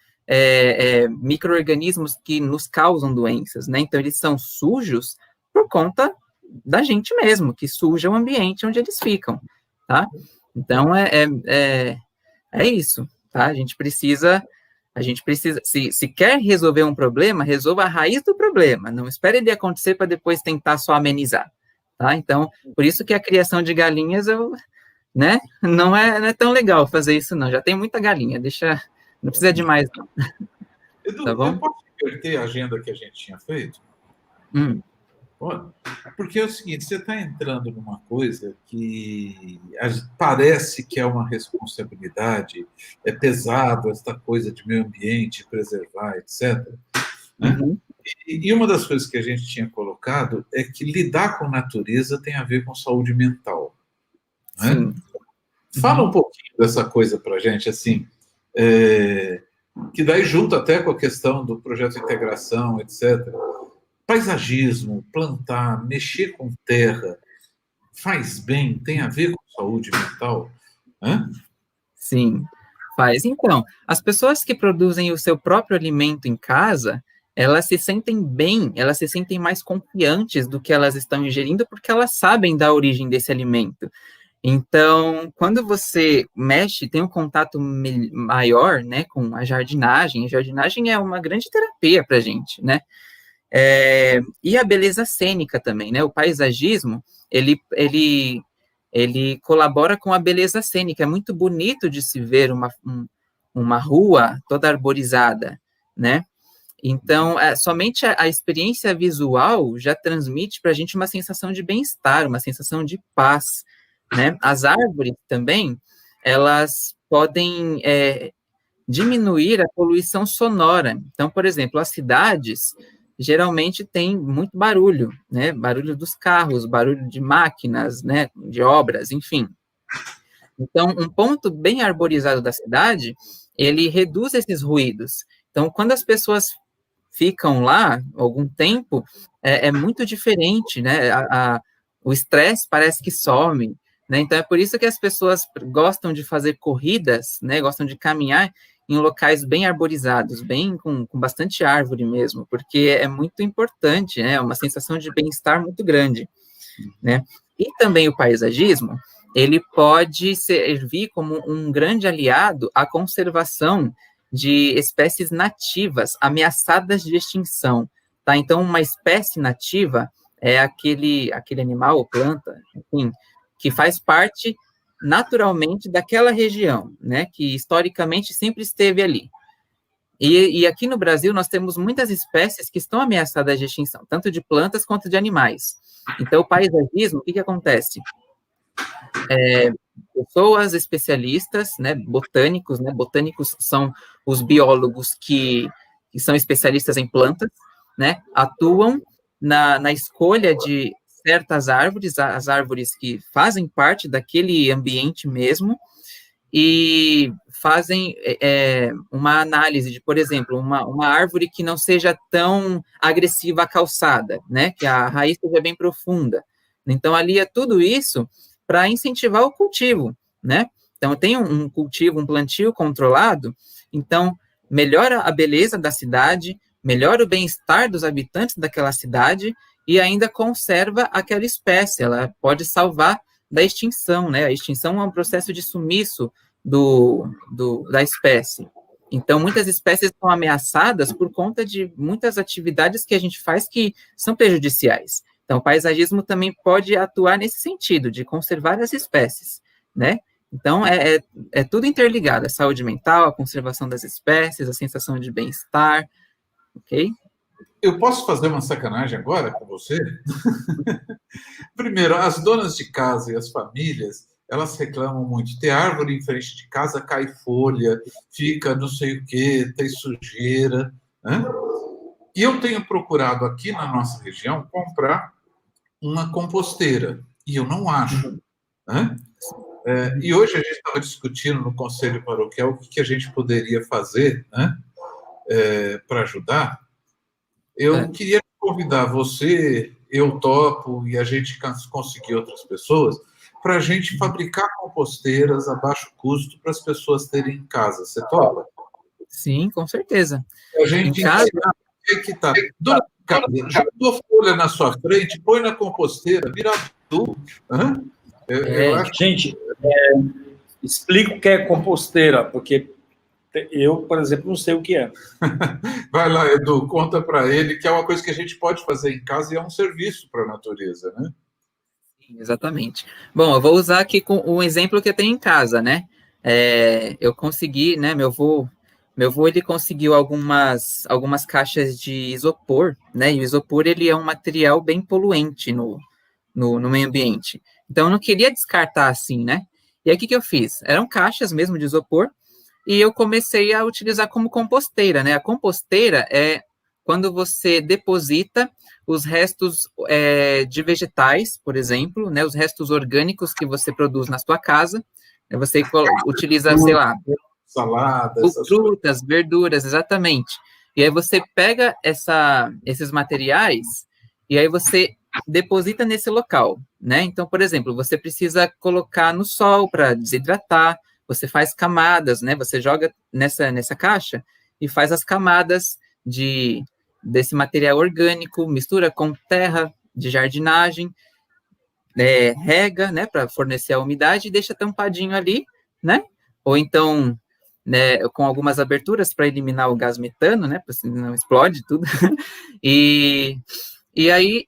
micro-organismos que nos causam doenças, né? Então, eles são sujos por conta da gente mesmo, que suja o ambiente onde eles ficam, tá? Então, é isso, tá? A gente precisa, se quer resolver um problema, resolva a raiz do problema, não espere ele acontecer para depois tentar só amenizar, tá? Então, por isso que a criação de galinhas, né, não é tão legal fazer isso, não. Já tem muita galinha, não precisa de mais, não. Edu, tá bom? eu posso inverter a agenda que a gente tinha feito? Porque é o seguinte, você está entrando numa coisa que parece que é uma responsabilidade, é pesado essa coisa de meio ambiente, preservar, etc. Né? Uhum. E uma das coisas que a gente tinha colocado é que lidar com natureza tem a ver com saúde mental. Né? Sim. Fala um pouquinho dessa coisa para a gente, assim, que daí junto até com a questão do projeto de integração, etc. Paisagismo, plantar, mexer com terra, faz bem, tem a ver com saúde mental? Hã? Sim, faz. Então, as pessoas que produzem o seu próprio alimento em casa, elas se sentem bem, elas se sentem mais confiantes do que elas estão ingerindo, porque elas sabem da origem desse alimento. Então, quando você mexe, tem um contato maior, né, com a jardinagem é uma grande terapia para a gente, né? E a beleza cênica também, né? O paisagismo, ele colabora com a beleza cênica. É muito bonito de se ver uma rua toda arborizada, né? Então, somente a experiência visual já transmite para a gente uma sensação de bem-estar, uma sensação de paz, né? As árvores também, elas podem diminuir a poluição sonora. Então, por exemplo, as cidades geralmente têm muito barulho, né? Barulho dos carros, barulho de máquinas, né? De obras, enfim. Então, um ponto bem arborizado da cidade, ele reduz esses ruídos. Então, quando as pessoas ficam lá algum tempo, é muito diferente, né? O estresse parece que some, né? Então, é por isso que as pessoas gostam de fazer corridas, né? Gostam de caminhar em locais bem arborizados, bem com bastante árvore mesmo, porque é muito importante, né? É uma sensação de bem-estar muito grande, né? E também o paisagismo, ele pode servir como um grande aliado à conservação de espécies nativas ameaçadas de extinção, tá? Então, uma espécie nativa é aquele animal ou planta, enfim, que faz parte naturalmente daquela região, né? Que historicamente sempre esteve ali. E aqui no Brasil nós temos muitas espécies que estão ameaçadas de extinção, tanto de plantas quanto de animais. Então, o paisagismo, o que acontece? Pessoas especialistas, né, botânicos são os biólogos que são especialistas em plantas, né, atuam na escolha de certas árvores, as árvores que fazem parte daquele ambiente mesmo, e fazem uma análise de, por exemplo, uma árvore que não seja tão agressiva à calçada, né, que a raiz seja bem profunda. Então, ali é tudo isso para incentivar o cultivo, né? Então, tem um cultivo, um plantio controlado, então, melhora a beleza da cidade, melhora o bem-estar dos habitantes daquela cidade e ainda conserva aquela espécie, ela pode salvar da extinção, né? A extinção é um processo de sumiço da espécie. Então, muitas espécies são ameaçadas por conta de muitas atividades que a gente faz que são prejudiciais. Então, o paisagismo também pode atuar nesse sentido, de conservar as espécies, né? Então, é tudo interligado, a saúde mental, a conservação das espécies, a sensação de bem-estar, ok? Eu posso fazer uma sacanagem agora com você? Primeiro, as donas de casa e as famílias, elas reclamam muito. Tem árvore em frente de casa, cai folha, fica não sei o quê, tem sujeira. Né? E eu tenho procurado aqui na nossa região comprar uma composteira. E eu não acho. Né? E hoje a gente estava discutindo no Conselho Paroquial o que a gente poderia fazer, né? Para ajudar. Eu queria convidar você, eu topo, e a gente conseguir outras pessoas, para a gente fabricar composteiras a baixo custo para as pessoas terem em casa. Você topa? Sim, com certeza. A gente Em casa, que tá. Dona Carla, juntou folha na sua frente, põe na composteira, vira tudo. Eu acho... Gente, explica o que é composteira, porque eu, por exemplo, não sei o que é. Vai lá, Edu, conta para ele que é uma coisa que a gente pode fazer em casa e é um serviço para a natureza, né? Sim, exatamente. Bom, eu vou usar aqui com um exemplo que eu tenho em casa, né? Eu consegui, né? Meu meu avô, ele conseguiu algumas caixas de isopor, né? E o isopor, ele é um material bem poluente no meio ambiente. Então, eu não queria descartar assim, né? E aí, o que eu fiz? Eram caixas mesmo de isopor, e eu comecei a utilizar como composteira, né? A composteira é quando você deposita os restos de vegetais, por exemplo, né? Os restos orgânicos que você produz na sua casa, você utiliza, sei lá, Saladas, frutas, verduras, exatamente. E aí você pega esses materiais e aí você deposita nesse local, né? Então, por exemplo, você precisa colocar no sol para desidratar, você faz camadas, né? Você joga nessa caixa e faz as camadas desse material orgânico, mistura com terra de jardinagem, rega, né, para fornecer a umidade e deixa tampadinho ali, né? Ou então, né, com algumas aberturas para eliminar o gás metano, né, para não explode tudo. E aí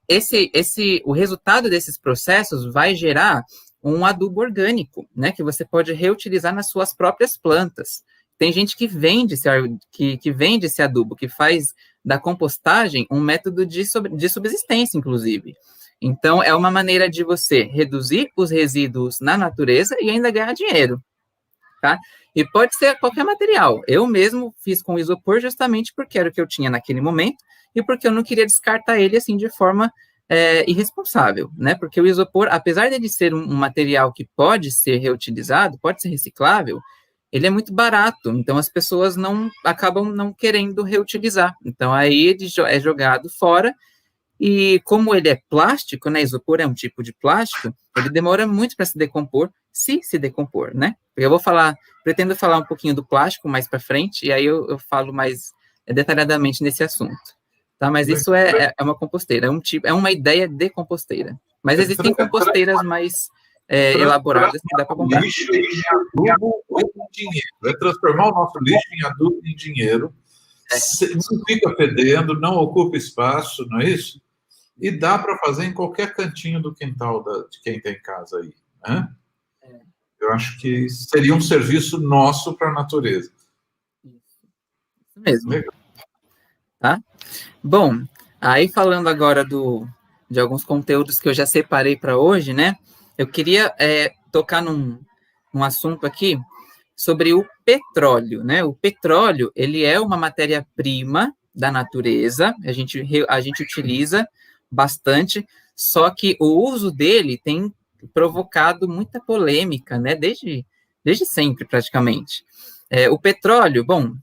o resultado desses processos vai gerar um adubo orgânico, né, que você pode reutilizar nas suas próprias plantas. Tem gente que vende esse adubo, que faz da compostagem um método de subsistência, inclusive. Então, é uma maneira de você reduzir os resíduos na natureza e ainda ganhar dinheiro, tá? E pode ser qualquer material. Eu mesmo fiz com isopor justamente porque era o que eu tinha naquele momento e porque eu não queria descartar ele, assim, de forma irresponsável, né? Porque o isopor, apesar de ele ser um material que pode ser reutilizado, pode ser reciclável, ele é muito barato, então as pessoas acabam não querendo reutilizar. Então, aí ele é jogado fora. E como ele é plástico, né, isopor é um tipo de plástico, ele demora muito para se decompor, se decompor, né? Eu pretendo falar um pouquinho do plástico mais para frente, e aí eu falo mais detalhadamente nesse assunto, tá? Mas isso é uma composteira, é uma ideia de composteira. Mas existem composteiras mais elaboradas que dá para comprar. Lixo em adubo em dinheiro. É transformar o nosso lixo em adubo em dinheiro. Não fica fedendo, não ocupa espaço, não é isso? E dá para fazer em qualquer cantinho do quintal de quem tem casa aí, né? Eu acho que seria um serviço nosso para a natureza. Isso mesmo. Legal. Tá? Bom, aí falando agora de alguns conteúdos que eu já separei para hoje, né? Eu queria tocar num assunto aqui sobre o petróleo, né? O petróleo, ele é uma matéria-prima da natureza, a gente utiliza bastante, só que o uso dele tem provocado muita polêmica, né? Desde sempre, praticamente. O petróleo, bom,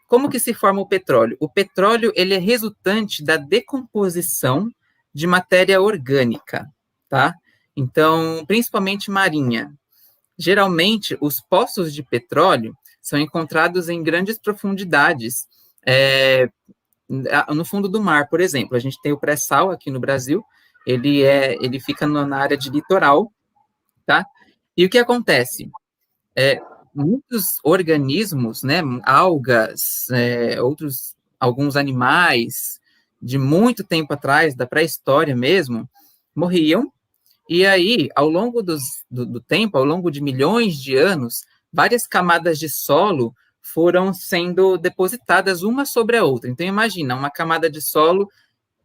como que se forma o petróleo? O petróleo, ele é resultante da decomposição de matéria orgânica, tá? Então, principalmente marinha. Geralmente, os poços de petróleo são encontrados em grandes profundidades, no fundo do mar, por exemplo. A gente tem o pré-sal aqui no Brasil, ele fica na área de litoral, tá? E o que acontece? Muitos organismos, né, algas, alguns animais, de muito tempo atrás, da pré-história mesmo, morriam. E aí, ao longo do tempo, ao longo de milhões de anos, várias camadas de solo foram sendo depositadas uma sobre a outra. Então, imagina, uma camada de solo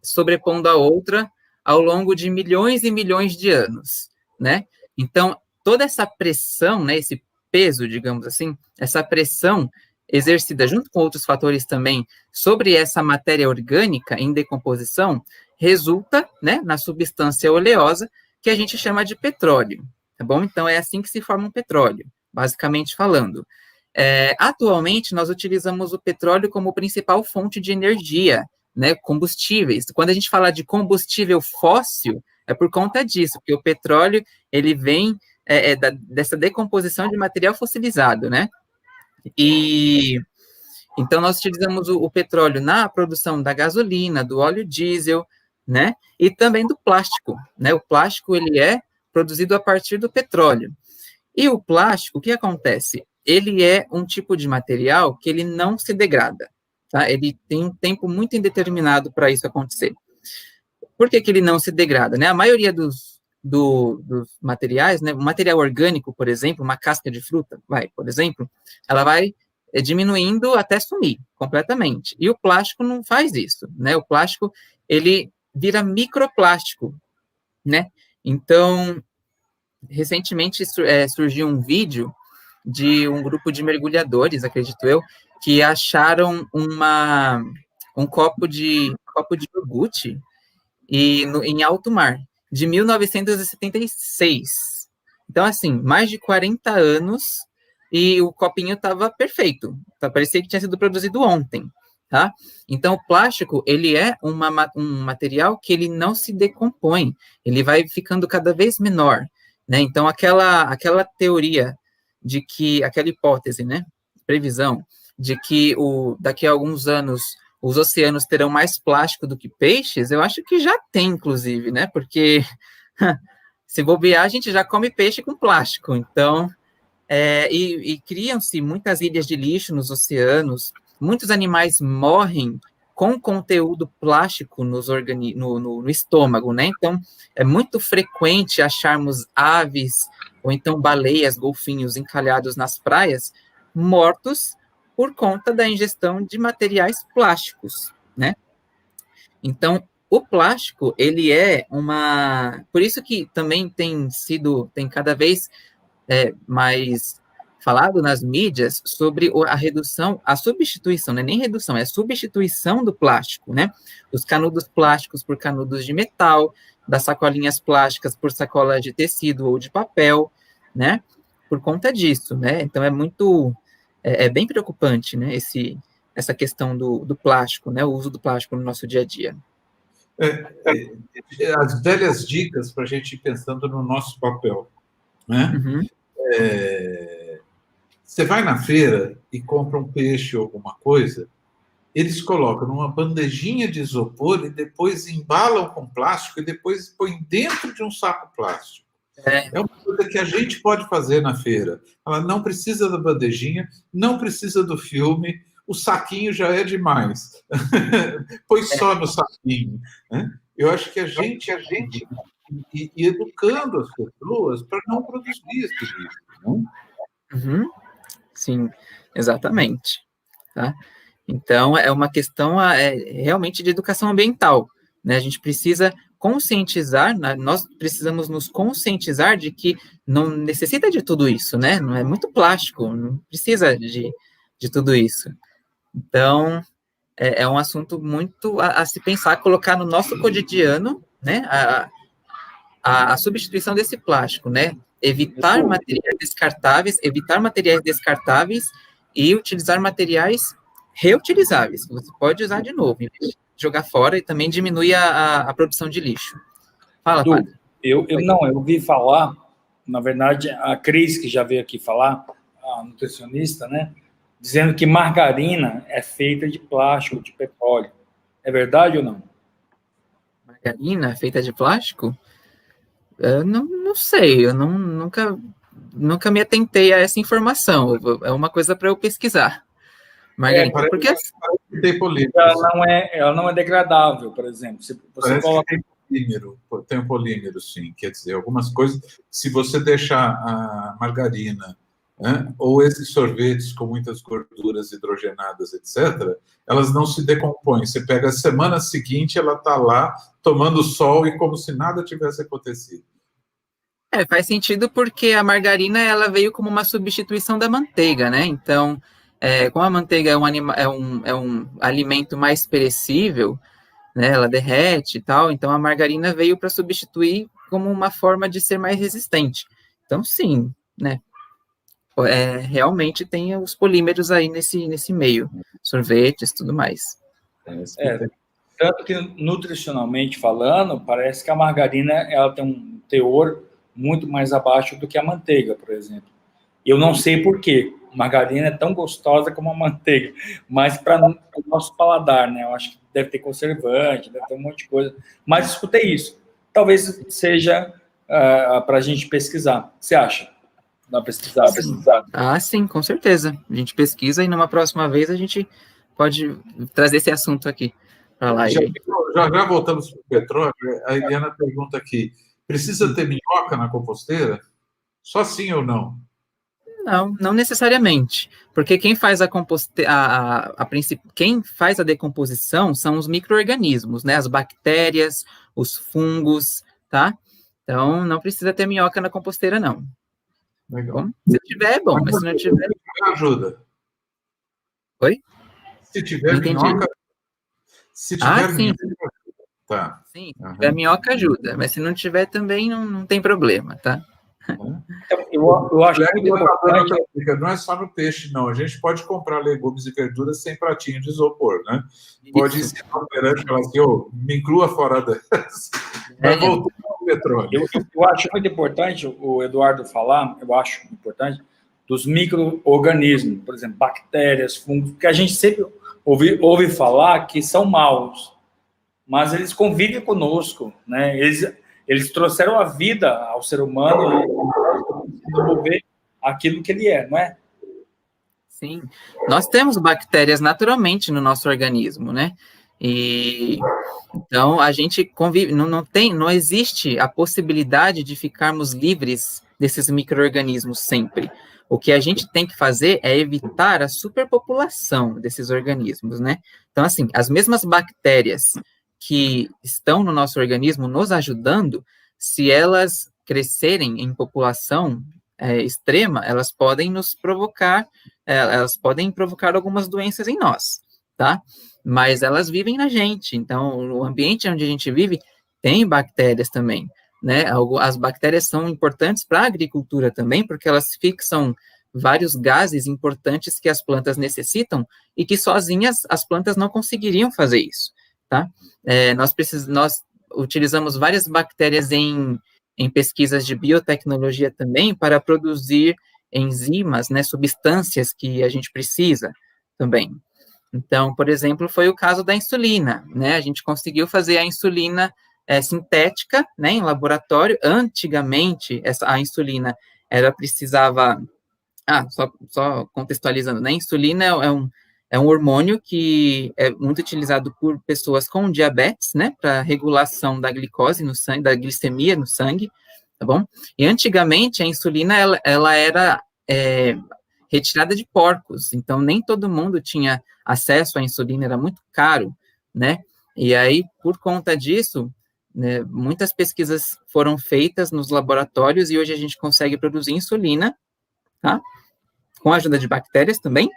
sobrepondo a outra ao longo de milhões e milhões de anos, né? Então, toda essa pressão, né, esse peso, digamos assim, essa pressão exercida junto com outros fatores também sobre essa matéria orgânica em decomposição, resulta, né, na substância oleosa, que a gente chama de petróleo, tá bom? Então, é assim que se forma um petróleo, basicamente falando. Atualmente, nós utilizamos o petróleo como principal fonte de energia, né, combustíveis. Quando a gente fala de combustível fóssil, é por conta disso, porque o petróleo, ele vem dessa decomposição de material fossilizado, né? E então nós utilizamos o petróleo na produção da gasolina, do óleo diesel, né? E também do plástico, né? O plástico, ele é produzido a partir do petróleo. E o plástico, o que acontece? Ele é um tipo de material que ele não se degrada, tá? Ele tem um tempo muito indeterminado para isso acontecer. Por que ele não se degrada, né? A maioria dos materiais, né? O material orgânico, por exemplo, uma casca de fruta, por exemplo, ela vai diminuindo até sumir completamente. E o plástico não faz isso, né? O plástico, ele vira microplástico, né? Então, recentemente surgiu um vídeo de um grupo de mergulhadores, acredito eu, que acharam um copo de iogurte em alto mar, de 1976. Então, assim, mais de 40 anos e o copinho estava perfeito. Parecia que tinha sido produzido ontem, tá? Então, o plástico, ele é um material que ele não se decompõe, ele vai ficando cada vez menor, né? Então, aquela teoria de que, aquela hipótese, né? Previsão de que daqui a alguns anos os oceanos terão mais plástico do que peixes, eu acho que já tem, inclusive, né? Porque se bobear, a gente já come peixe com plástico. Então, e criam-se muitas ilhas de lixo nos oceanos, muitos animais morrem com conteúdo plástico no estômago, né? Então, é muito frequente acharmos aves ou então baleias, golfinhos encalhados nas praias, mortos por conta da ingestão de materiais plásticos, né? Então, o plástico, ele é por isso que também tem cada vez mais falado nas mídias sobre a redução, a substituição, não é nem redução, é substituição do plástico, né? Os canudos plásticos por canudos de metal, das sacolinhas plásticas por sacolas de tecido ou de papel, né? Por conta disso, né? Então, é bem preocupante, né? Essa questão do plástico, né? O uso do plástico no nosso dia a dia. As velhas dicas para a gente ir pensando no nosso papel, né? Uhum. Você vai na feira e compra um peixe ou alguma coisa, eles colocam numa bandejinha de isopor e depois embalam com plástico e depois põem dentro de um saco plástico. É uma coisa que a gente pode fazer na feira. Ela não precisa da bandejinha, não precisa do filme, o saquinho já é demais. Põe só no saquinho, né? Eu acho que a gente e educando as pessoas para não produzir esse lixo, né? Uhum. Sim, exatamente. Tá? Então, é uma questão realmente de educação ambiental, né? A gente precisa conscientizar, nós precisamos nos conscientizar de que não necessita de tudo isso, né? Não é muito plástico, não precisa de tudo isso. Então, é um assunto muito a se pensar, colocar no nosso cotidiano, né? A substituição desse plástico, né? Evitar materiais descartáveis e utilizar materiais reutilizáveis. Você pode usar de novo, em vez de jogar fora, e também diminui a produção de lixo. Fala, Padre. Eu ouvi falar, na verdade, a Cris, que já veio aqui falar, a nutricionista, né? Dizendo que margarina é feita de plástico, de petróleo. É verdade ou não? Margarina feita de plástico? Eu não sei, eu nunca me atentei a essa informação. É uma coisa para eu pesquisar. Margarina, porque ela não é degradável, por exemplo. Se você coloca... tem um polímero, sim. Quer dizer, algumas coisas, se você deixar a margarina, né, ou esses sorvetes com muitas gorduras hidrogenadas, etc., elas não se decompõem. Você pega a semana seguinte, ela está lá tomando sol e como se nada tivesse acontecido. Faz sentido porque a margarina ela veio como uma substituição da manteiga, né? Então, como a manteiga é um alimento mais perecível, né? Ela derrete e tal, então a margarina veio para substituir como uma forma de ser mais resistente. Então, sim, né? Realmente tem os polímeros aí nesse meio, sorvetes, tudo mais. Tanto que, nutricionalmente falando, parece que a margarina ela tem um teor muito mais abaixo do que a manteiga, por exemplo. Eu não sei por quê. Margarina é tão gostosa como a manteiga, mas para o nosso paladar, né? Eu acho que deve ter conservante, deve ter um monte de coisa. Mas escutei isso. Talvez seja para a gente pesquisar. Você acha? Dá para pesquisar? Ah, sim, com certeza. A gente pesquisa e numa próxima vez a gente pode trazer esse assunto aqui para lá. Já voltamos para o petróleo. A Eliana pergunta aqui, precisa ter minhoca na composteira? Só sim ou não? não necessariamente, porque quem faz quem faz a decomposição são os micro-organismos, né, as bactérias, os fungos, tá? Então, não precisa ter minhoca na composteira, não. Legal. Bom, se tiver, é bom, mas se não tiver... Ajuda. Oi? Se tiver minhoca... Se tiver sim. minhoca... Tá. Sim, se tiver minhoca, ajuda, mas se não tiver também, não tem problema, tá? Então, eu acho muito importante... Não é só no peixe, não. A gente pode comprar legumes e verduras sem pratinho de isopor, né? Pode ensinar o operante e falar assim, me inclua fora dessa. Vai voltar ao petróleo. Eu acho muito importante o Eduardo falar, eu acho importante, dos micro-organismos, por exemplo, bactérias, fungos, que a gente sempre ouve falar que são maus, mas eles convivem conosco, né? Eles trouxeram a vida ao ser humano e desenvolver aquilo que ele é, não é? Sim. Nós temos bactérias naturalmente no nosso organismo, né? E então a gente convive, não existe a possibilidade de ficarmos livres desses micro-organismos sempre. O que a gente tem que fazer é evitar a superpopulação desses organismos, né? Então, assim, as mesmas bactérias que estão no nosso organismo nos ajudando, se elas crescerem em população extrema, elas podem nos provocar, elas podem provocar algumas doenças em nós, tá? Mas elas vivem na gente, então o ambiente onde a gente vive tem bactérias também, né? As bactérias são importantes para a agricultura também, porque elas fixam vários gases importantes que as plantas necessitam e que sozinhas as plantas não conseguiriam fazer isso, tá? Nós utilizamos várias bactérias em pesquisas de biotecnologia também para produzir enzimas, né, substâncias que a gente precisa também. Então, por exemplo, foi o caso da insulina, né? A gente conseguiu fazer a insulina sintética, né, em laboratório. Antigamente, a insulina, ela precisava... só contextualizando, né? A insulina é um hormônio que é muito utilizado por pessoas com diabetes, né, para regulação da glicose no sangue, da glicemia no sangue, tá bom? E antigamente a insulina, ela era retirada de porcos, então nem todo mundo tinha acesso à insulina, era muito caro, né? E aí, por conta disso, né, muitas pesquisas foram feitas nos laboratórios e hoje a gente consegue produzir insulina, tá? Com a ajuda de bactérias também.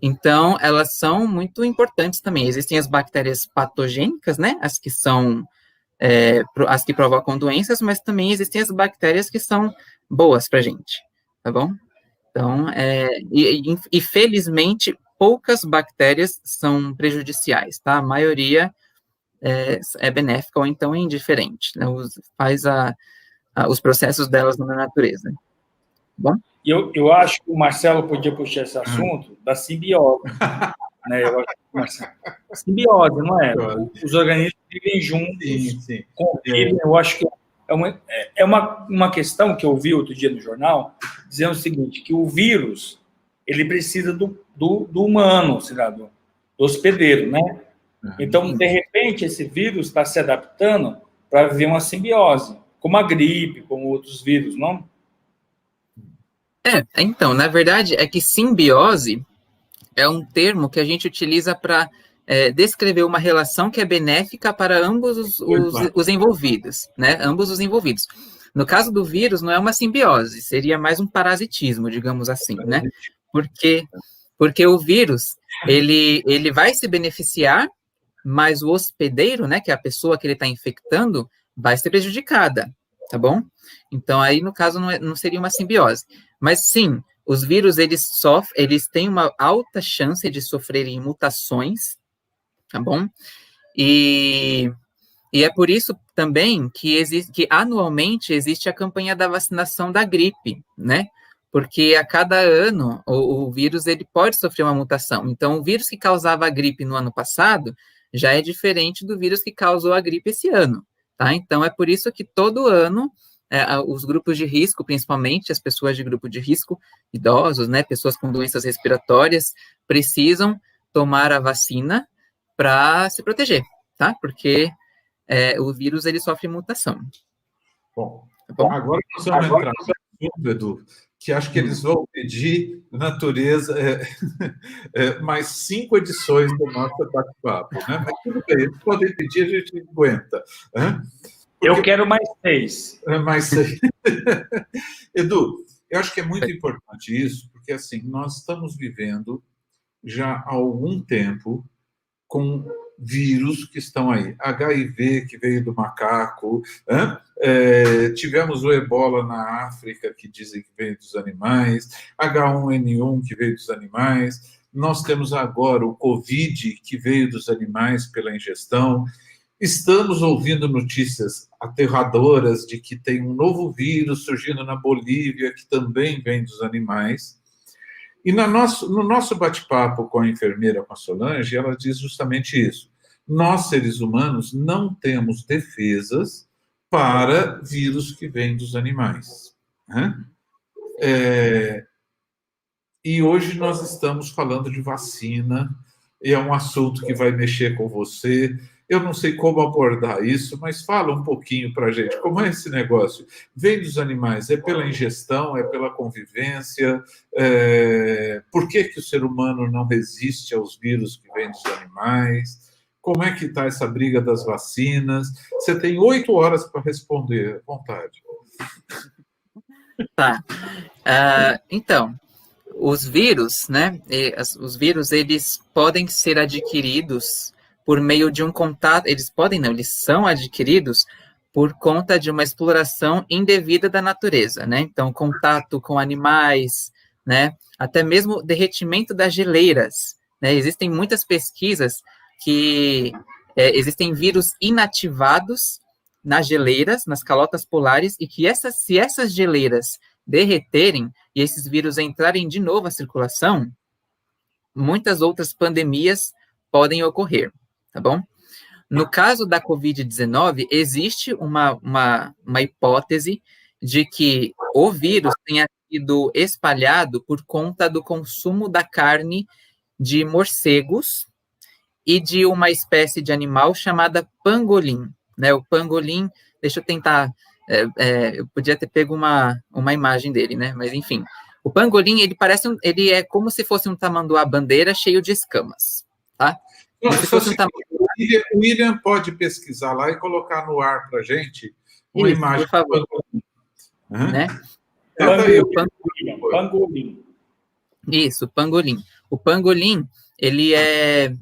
Então, elas são muito importantes também. Existem as bactérias patogênicas, né? As que são as que provocam doenças, mas também existem as bactérias que são boas para a gente, tá bom? Então, e felizmente, poucas bactérias são prejudiciais, tá? A maioria é benéfica ou então é indiferente, né? Faz os processos delas na natureza. Tá bom? Eu acho que o Marcelo podia puxar esse assunto da simbiose, né? Eu acho que, Marcelo, simbiose, não é? Os organismos vivem juntos, convivem. Eu acho que é uma questão que eu vi outro dia no jornal, dizendo o seguinte, que o vírus, ele precisa do humano, do hospedeiro, né? Então, de repente, esse vírus está se adaptando para viver uma simbiose, como a gripe, como outros vírus, não? Então, na verdade, é que simbiose é um termo que a gente utiliza para descrever uma relação que é benéfica para ambos os envolvidos, né? Ambos os envolvidos. No caso do vírus, não é uma simbiose, seria mais um parasitismo, digamos assim, né? Porque o vírus, ele vai se beneficiar, mas o hospedeiro, né, que é a pessoa que ele está infectando, vai ser prejudicada, tá bom? Então, aí, no caso, não seria uma simbiose. Mas, sim, os vírus, eles têm uma alta chance de sofrerem mutações, tá bom? E é por isso também que anualmente existe a campanha da vacinação da gripe, né? Porque a cada ano o vírus ele pode sofrer uma mutação. Então, o vírus que causava a gripe no ano passado já é diferente do vírus que causou a gripe esse ano, tá? Então, é por isso que todo ano os grupos de risco, principalmente as pessoas de grupo de risco, idosos, né, pessoas com doenças respiratórias, precisam tomar a vacina para se proteger, tá? Porque o vírus, ele sofre mutação. Bom, agora nós vamos entrar no assunto, Edu, que acho que eles vão pedir natureza mais 5 edições do nosso bate-papo, né? Mas tudo bem, eles podem pedir, a gente aguenta. Né? Eu quero mais 6. Mais 6. Edu, eu acho que é muito importante isso, porque assim, nós estamos vivendo já há algum tempo com vírus que estão aí. HIV, que veio do macaco, tivemos o ebola na África, que dizem que veio dos animais, H1N1, que veio dos animais, nós temos agora o Covid, que veio dos animais pela ingestão. Estamos ouvindo notícias aterradoras de que tem um novo vírus surgindo na Bolívia, que também vem dos animais. E no nosso bate-papo com a enfermeira, com a Solange, ela diz justamente isso. Nós, seres humanos, não temos defesas para vírus que vêm dos animais. Né? E hoje nós estamos falando de vacina, e é um assunto que vai mexer com você. Eu não sei como abordar isso, mas fala um pouquinho para a gente. Como é esse negócio? Vem dos animais? É pela ingestão? É pela convivência? Por que o ser humano não resiste aos vírus que vêm dos animais? Como é que está essa briga das vacinas? Você tem 8 horas para responder, à vontade. Tá. Então, os vírus, né? Os vírus, eles podem ser adquiridos por meio de um contato, eles são adquiridos por conta de uma exploração indevida da natureza, né? Então, contato com animais, né? Até mesmo derretimento das geleiras, né? Existem muitas pesquisas que existem vírus inativados nas geleiras, nas calotas polares, e que se essas geleiras derreterem e esses vírus entrarem de novo à circulação, muitas outras pandemias podem ocorrer. Tá bom? No caso da Covid-19, existe uma hipótese de que o vírus tenha sido espalhado por conta do consumo da carne de morcegos e de uma espécie de animal chamada pangolim. Né? O pangolim, deixa eu tentar, eu podia ter pego uma imagem dele, né? Mas enfim, o pangolim, ele é como se fosse um tamanduá-bandeira cheio de escamas, tá? O William pode pesquisar lá e colocar no ar para a gente uma imagem. Por favor. Né? Pangolim. Isso, pangolim. O pangolim, ele é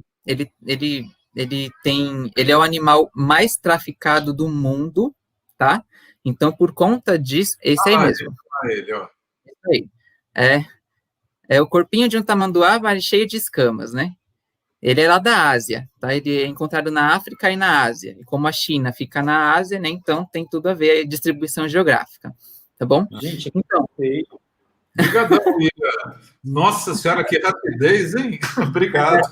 o animal mais traficado do mundo, tá? Então, por conta disso, esse aí mesmo. Ele, ó. Isso aí. É o corpinho de um tamanduá, mas cheio de escamas, né? Ele é lá da Ásia, tá? Ele é encontrado na África e na Ásia. E como a China fica na Ásia, né? Então tem tudo a ver a distribuição geográfica, tá bom? Gente, então. Obrigadão, William. Nossa senhora, que rapidez, hein? Obrigado.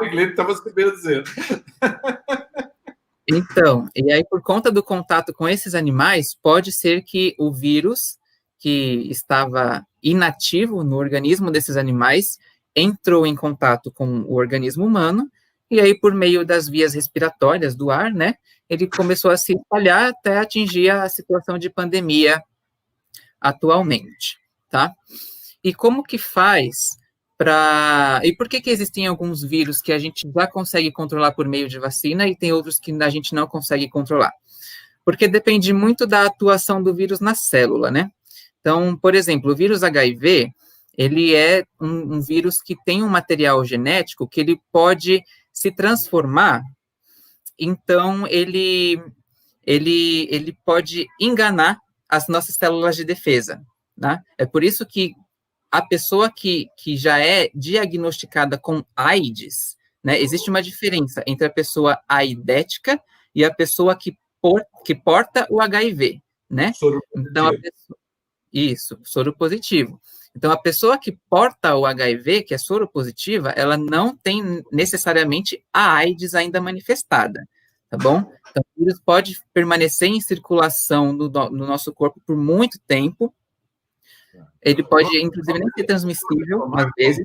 O Guilherme estava sabendo dizer. Então, e aí por conta do contato com esses animais, pode ser que o vírus que estava inativo no organismo desses animais entrou em contato com o organismo humano, e aí, por meio das vias respiratórias do ar, né, ele começou a se espalhar até atingir a situação de pandemia atualmente, tá? E como que faz para... E por que existem alguns vírus que a gente já consegue controlar por meio de vacina e tem outros que a gente não consegue controlar? Porque depende muito da atuação do vírus na célula, né? Então, por exemplo, o vírus HIV... ele é um vírus que tem um material genético que ele pode se transformar, então ele pode enganar as nossas células de defesa, né? É por isso que a pessoa que já é diagnosticada com AIDS, né, existe uma diferença entre a pessoa aidética e a pessoa que porta o HIV, né? Então, isso, soro positivo. Então, a pessoa que porta o HIV, que é soropositiva, ela não tem necessariamente a AIDS ainda manifestada, tá bom? Então, o vírus pode permanecer em circulação no nosso corpo por muito tempo. Ele pode, inclusive, nem ser transmissível, às vezes.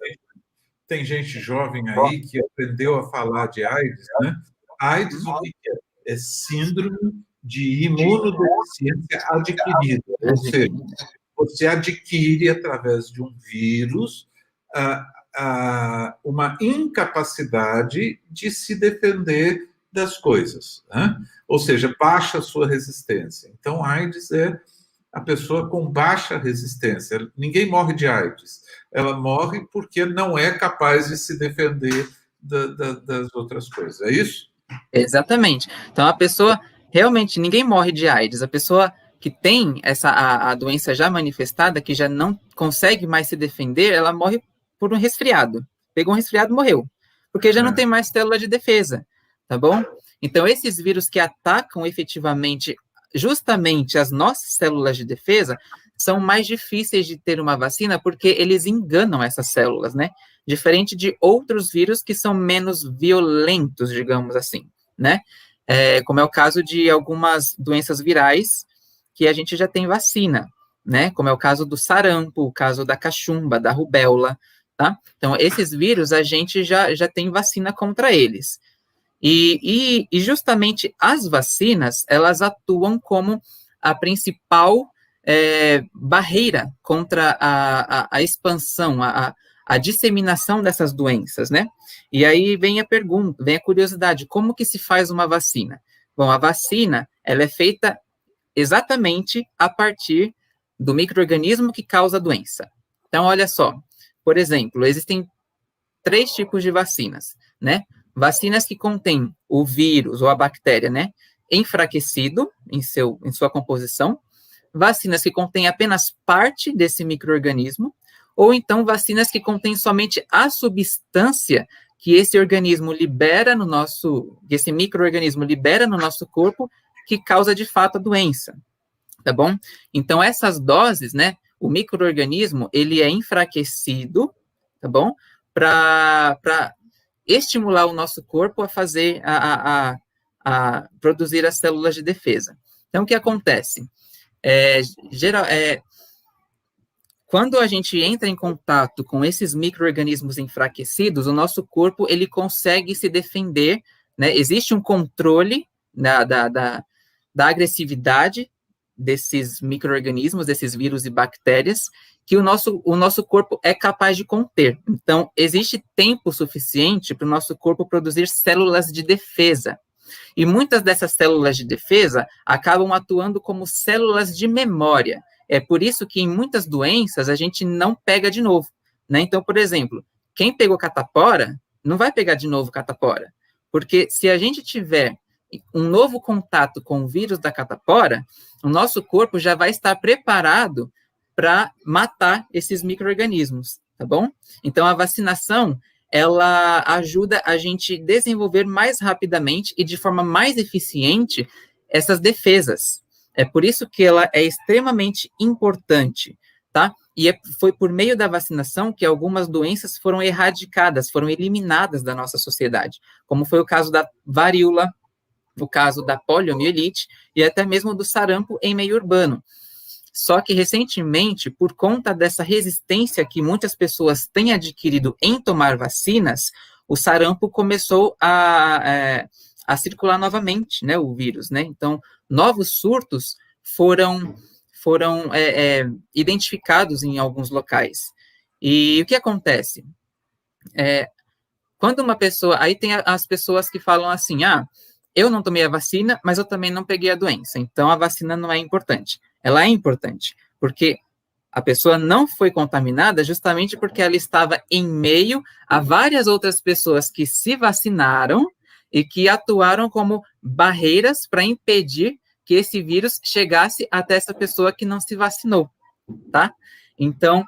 Tem gente jovem aí que aprendeu a falar de AIDS, né? AIDS, o que é? É síndrome de imunodeficiência adquirida, ou seja, você adquire, através de um vírus, uma incapacidade de se defender das coisas, né? Ou seja, baixa a sua resistência. Então, AIDS é a pessoa com baixa resistência. Ninguém morre de AIDS. Ela morre porque não é capaz de se defender das outras coisas. É isso? Exatamente. Então, a pessoa, realmente, ninguém morre de AIDS. A pessoa que tem a doença já manifestada, que já não consegue mais se defender, ela morre por um resfriado. Pegou um resfriado, morreu. Porque já não tem mais célula de defesa, tá bom? Então, esses vírus que atacam efetivamente justamente as nossas células de defesa são mais difíceis de ter uma vacina porque eles enganam essas células, né? Diferente de outros vírus que são menos violentos, digamos assim, né? Como é o caso de algumas doenças virais que a gente já tem vacina, né? Como é o caso do sarampo, o caso da cachumba, da rubéola, tá? Então, esses vírus, a gente já tem vacina contra eles. E justamente as vacinas, elas atuam como a principal barreira contra a expansão, a disseminação dessas doenças, né? E aí vem a pergunta, vem a curiosidade, como que se faz uma vacina? Bom, a vacina, ela é feita exatamente a partir do micro-organismo que causa a doença. Então, olha só, por exemplo, existem 3 tipos de vacinas, né? Vacinas que contêm o vírus ou a bactéria, né, enfraquecido em sua composição, vacinas que contêm apenas parte desse micro-organismo, ou então vacinas que contêm somente a substância que esse organismo libera que esse micro-organismo libera no nosso corpo, que causa de fato a doença, tá bom? Então, essas doses, né, o micro-organismo, ele é enfraquecido, tá bom? Para estimular o nosso corpo a fazer, a produzir as células de defesa. Então, o que acontece? Quando a gente entra em contato com esses micro-organismos enfraquecidos, o nosso corpo, ele consegue se defender, né? Existe um controle da agressividade desses micro-organismos, desses vírus e bactérias, que o nosso corpo é capaz de conter. Então, existe tempo suficiente para o nosso corpo produzir células de defesa. E muitas dessas células de defesa acabam atuando como células de memória. É por isso que em muitas doenças a gente não pega de novo, né? Então, por exemplo, quem pegou catapora não vai pegar de novo catapora, porque se a gente tiver um novo contato com o vírus da catapora, o nosso corpo já vai estar preparado para matar esses micro-organismos, tá bom? Então, a vacinação, ela ajuda a gente desenvolver mais rapidamente e de forma mais eficiente essas defesas. É por isso que ela é extremamente importante, tá? E foi por meio da vacinação que algumas doenças foram erradicadas, foram eliminadas da nossa sociedade, como foi o caso da varíola, o caso da poliomielite e até mesmo do sarampo em meio urbano. Só que, recentemente, por conta dessa resistência que muitas pessoas têm adquirido em tomar vacinas, o sarampo começou a circular novamente, né, o vírus, né? Então, novos surtos foram identificados em alguns locais. E o que acontece? Quando uma pessoa... Aí tem as pessoas que falam assim, eu não tomei a vacina, mas eu também não peguei a doença, então a vacina não é importante. Ela é importante, porque a pessoa não foi contaminada justamente porque ela estava em meio a várias outras pessoas que se vacinaram e que atuaram como barreiras para impedir que esse vírus chegasse até essa pessoa que não se vacinou, tá? Então,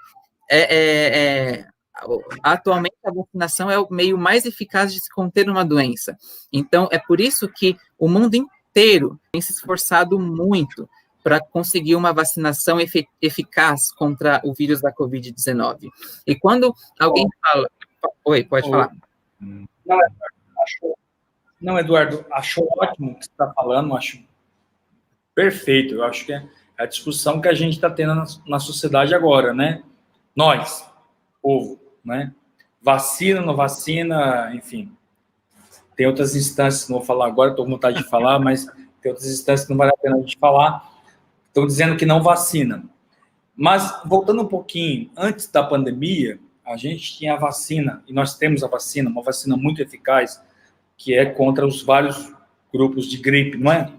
atualmente a vacinação é o meio mais eficaz de se conter uma doença. Então, é por isso que o mundo inteiro tem se esforçado muito para conseguir uma vacinação eficaz contra o vírus da Covid-19. E quando alguém fala... Oi, pode falar. Não, Eduardo, acho ótimo o que você está falando, acho perfeito. Eu acho que é a discussão que a gente está tendo na sociedade agora, né? Nós, povo, né? Vacina, não vacina, enfim. Tem outras instâncias, não vou falar agora, estou com vontade de falar, mas tem outras instâncias que não vale a pena a gente falar, estão dizendo que não vacina. Mas, voltando um pouquinho, antes da pandemia, a gente tinha a vacina, e nós temos a vacina, uma vacina muito eficaz, que é contra os vários grupos de gripe, não é?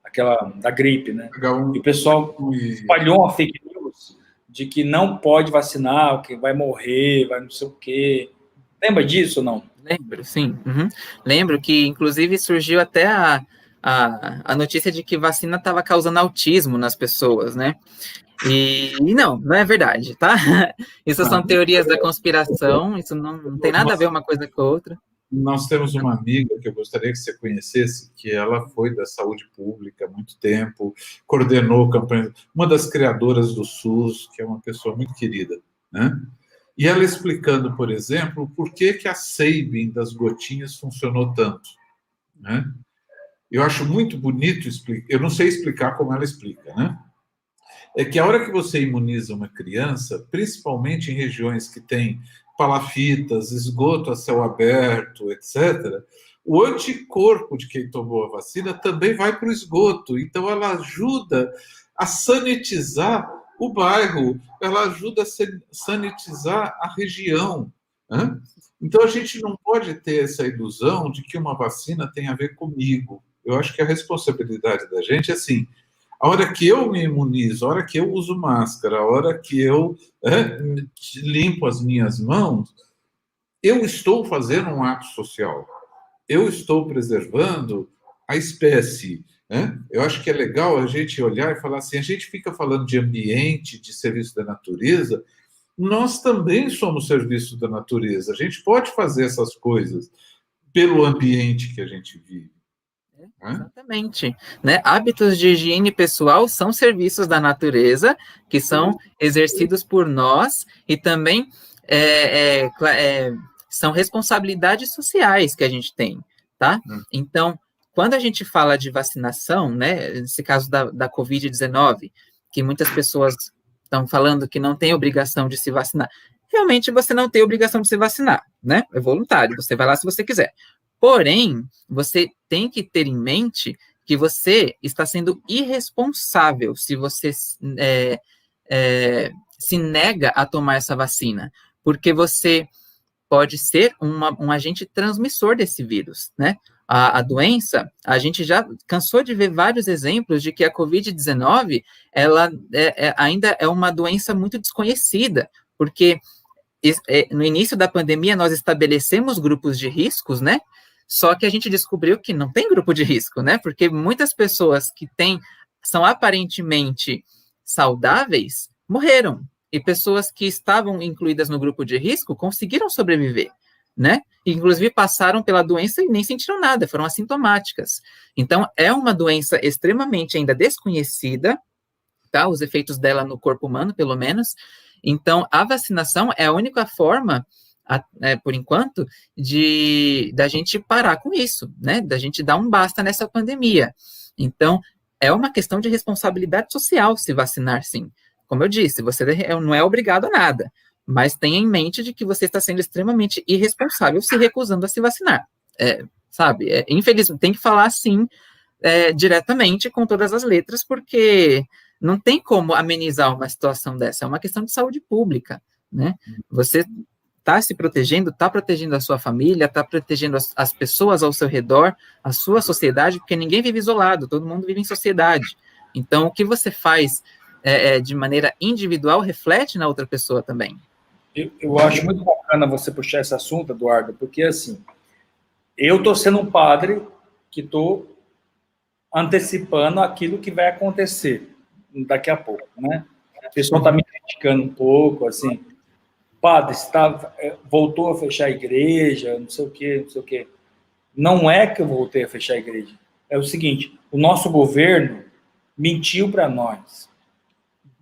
Aquela da gripe, né? E o pessoal espalhou uma fake news de que não pode vacinar, que vai morrer, vai não sei o quê. Lembra disso ou não? Lembro, sim. Uhum. Lembro que, inclusive, surgiu até a notícia de que vacina estava causando autismo nas pessoas, né? E não é verdade, tá? Isso são teorias da conspiração, isso não tem nada a ver uma coisa com a outra. Nós temos uma amiga que eu gostaria que você conhecesse, que ela foi da saúde pública há muito tempo, coordenou campanhas, uma das criadoras do SUS, que é uma pessoa muito querida, né? E ela explicando, por exemplo, por que a Sabin das gotinhas funcionou tanto, né? Eu acho muito bonito explicar, eu não sei explicar como ela explica, né? É que a hora que você imuniza uma criança, principalmente em regiões que tem palafitas, esgoto a céu aberto, etc., o anticorpo de quem tomou a vacina também vai para o esgoto. Então, ela ajuda a sanitizar o bairro, ela ajuda a sanitizar a região, né? Então, a gente não pode ter essa ilusão de que uma vacina tem a ver comigo. Eu acho que a responsabilidade da gente é assim, a hora que eu me imunizo, a hora que eu uso máscara, a hora que eu limpo as minhas mãos, eu estou fazendo um ato social. Eu estou preservando a espécie, né? Eu acho que é legal a gente olhar e falar assim, a gente fica falando de ambiente, de serviço da natureza, nós também somos serviço da natureza. A gente pode fazer essas coisas pelo ambiente que a gente vive. Exatamente, né? Hábitos de higiene pessoal são serviços da natureza que são exercidos por nós e também são responsabilidades sociais que a gente tem, tá? Então, quando a gente fala de vacinação, né, nesse caso da Covid-19, que muitas pessoas estão falando que não tem obrigação de se vacinar, realmente você não tem obrigação de se vacinar, né? É voluntário, você vai lá se você quiser. Porém, você tem que ter em mente que você está sendo irresponsável se você se nega a tomar essa vacina, porque você pode ser um agente transmissor desse vírus, né? A doença, a gente já cansou de ver vários exemplos de que a Covid-19, ela ainda é uma doença muito desconhecida, porque no início da pandemia nós estabelecemos grupos de riscos, né? Só que a gente descobriu que não tem grupo de risco, né? Porque muitas pessoas que são aparentemente saudáveis morreram. E pessoas que estavam incluídas no grupo de risco conseguiram sobreviver, né? Inclusive passaram pela doença e nem sentiram nada, foram assintomáticas. Então, é uma doença extremamente ainda desconhecida, tá? Os efeitos dela no corpo humano, pelo menos. Então, a vacinação é a única forma, por enquanto, da gente parar com isso, né? Da gente dar um basta nessa pandemia. Então, é uma questão de responsabilidade social se vacinar, sim. Como eu disse, você não é obrigado a nada, mas tenha em mente de que você está sendo extremamente irresponsável se recusando a se vacinar. Sabe? Infelizmente, tem que falar assim diretamente, com todas as letras, porque não tem como amenizar uma situação dessa. É uma questão de saúde pública, né? Você está se protegendo, está protegendo a sua família, está protegendo as pessoas ao seu redor, a sua sociedade, porque ninguém vive isolado, todo mundo vive em sociedade. Então, o que você faz de maneira individual reflete na outra pessoa também. Eu acho muito bacana você puxar esse assunto, Eduardo, porque, assim, eu estou sendo um padre que estou antecipando aquilo que vai acontecer daqui a pouco, né? O pessoal está me criticando um pouco, assim, padre, voltou a fechar a igreja, não sei o quê, não sei o quê. Não é que eu voltei a fechar a igreja. É o seguinte, o nosso governo mentiu para nós.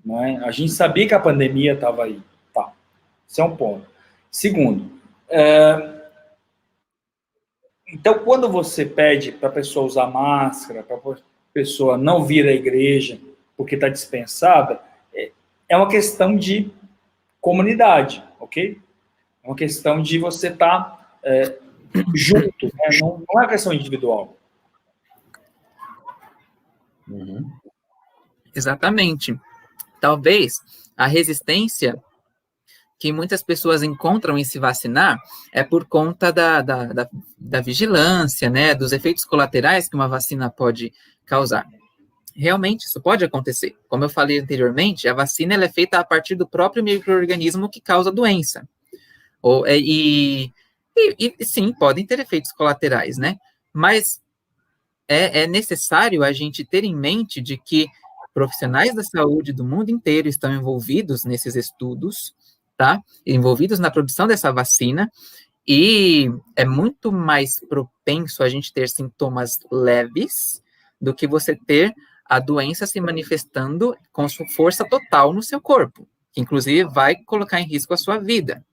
Não é? A gente sabia que a pandemia estava aí. Tá. Esse é um ponto. Segundo, então, quando você pede para a pessoa usar máscara, para a pessoa não vir à igreja porque está dispensada, é uma questão de comunidade, ok? É uma questão de você estar junto, né? Não é uma questão individual. Uhum. Exatamente. Talvez a resistência que muitas pessoas encontram em se vacinar é por conta da vigilância, né, dos efeitos colaterais que uma vacina pode causar. Realmente, isso pode acontecer. Como eu falei anteriormente, a vacina ela é feita a partir do próprio micro-organismo que causa a doença. Sim, podem ter efeitos colaterais, né? Mas é necessário a gente ter em mente de que profissionais da saúde do mundo inteiro estão envolvidos nesses estudos, tá? Envolvidos na produção dessa vacina, e é muito mais propenso a gente ter sintomas leves do que você ter a doença se manifestando com sua força total no seu corpo, que inclusive vai colocar em risco a sua vida,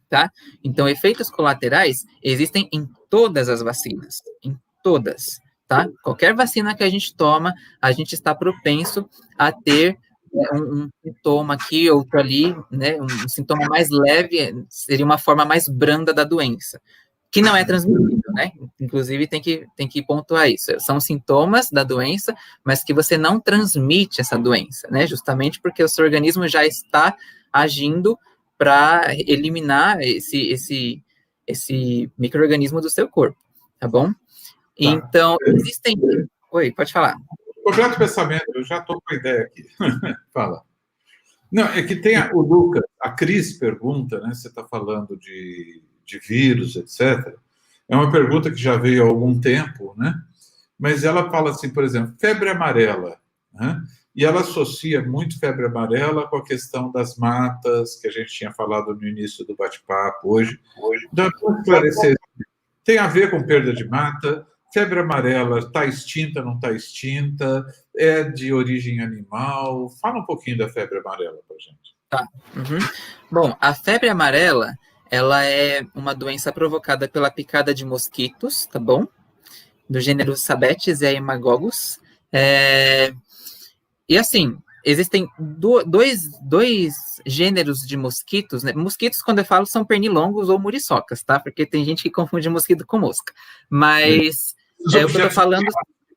tá? Então, efeitos colaterais existem em todas as vacinas, em todas, tá? Qualquer vacina que a gente toma, a gente está propenso a ter um sintoma aqui, outro ali, né? Um sintoma mais leve seria uma forma mais branda da doença, que não é transmissível, né? Inclusive, tem que pontuar isso. São sintomas da doença, mas que você não transmite essa doença, né? Justamente porque o seu organismo já está agindo para eliminar esse micro-organismo do seu corpo, tá bom? Então, existem... Oi, pode falar. Completo pensamento, eu já estou com a ideia aqui. Fala. Não, é que tem o Lucas, a Cris pergunta, né? Você está falando de vírus, etc. É uma pergunta que já veio há algum tempo, né? Mas ela fala assim, por exemplo, febre amarela, né? E ela associa muito febre amarela com a questão das matas, que a gente tinha falado no início do bate-papo hoje. Então, para esclarecer, tem a ver com perda de mata, febre amarela está extinta, não está extinta, é de origem animal. Fala um pouquinho da febre amarela para a gente. Tá. Uhum. Bom, a febre amarela, ela é uma doença provocada pela picada de mosquitos, tá bom? Do gênero Sabetes e Haemococcus. E assim, existem dois gêneros de mosquitos, né? Mosquitos, quando eu falo, são pernilongos ou muriçocas, tá? Porque tem gente que confunde mosquito com mosca. Mas o que eu tô falando...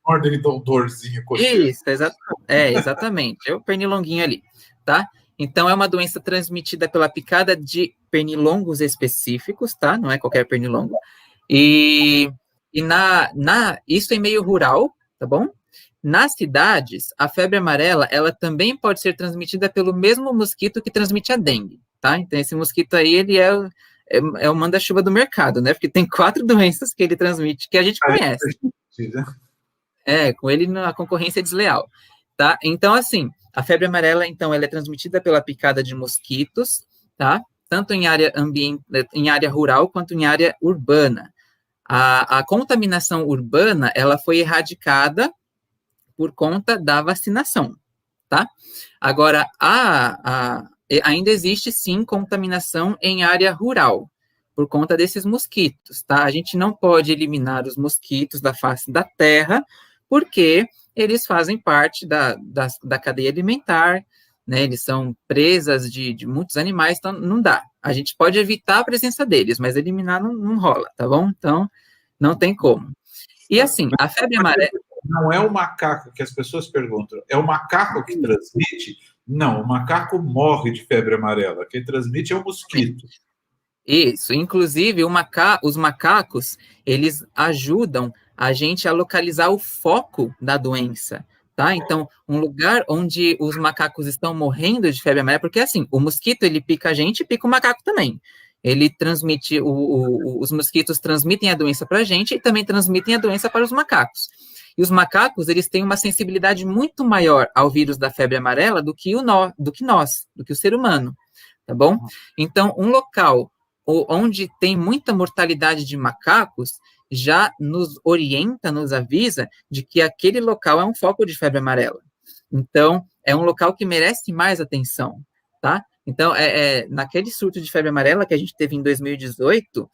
Ordem doutorzinho. Isso, exatamente. É o pernilonguinho ali, tá? Então, é uma doença transmitida pela picada de pernilongos específicos, tá? Não é qualquer pernilongo. E isso em meio rural, tá bom? Nas cidades, a febre amarela, ela também pode ser transmitida pelo mesmo mosquito que transmite a dengue, tá? Então, esse mosquito aí, ele é o manda-chuva do mercado, né? Porque tem 4 doenças que ele transmite que a gente conhece. Com ele a concorrência é desleal, tá? Então, assim, a febre amarela, então, ela é transmitida pela picada de mosquitos, tá? Tanto em área rural quanto em área urbana. A contaminação urbana, ela foi erradicada por conta da vacinação, tá? Agora, ainda existe, sim, contaminação em área rural, por conta desses mosquitos, tá? A gente não pode eliminar os mosquitos da face da terra, porque eles fazem parte da cadeia alimentar, né? Eles são presas de muitos animais, então não dá. A gente pode evitar a presença deles, mas eliminar não rola, tá bom? Então, não tem como. E assim, a febre amarela... Não é o macaco que as pessoas perguntam, é o macaco que transmite? Não, o macaco morre de febre amarela, quem transmite é o mosquito. Isso, inclusive os macacos, eles ajudam a gente a localizar o foco da doença, tá? Então, um lugar onde os macacos estão morrendo de febre amarela, porque assim, o mosquito, ele pica a gente e pica o macaco também. Ele transmite, os mosquitos transmitem a doença para a gente e também transmitem a doença para os macacos. E os macacos, eles têm uma sensibilidade muito maior ao vírus da febre amarela do que o ser humano, tá bom? Então, um local onde tem muita mortalidade de macacos já nos orienta, nos avisa de que aquele local é um foco de febre amarela. Então, é um local que merece mais atenção, tá? Então, naquele surto de febre amarela que a gente teve em 2018,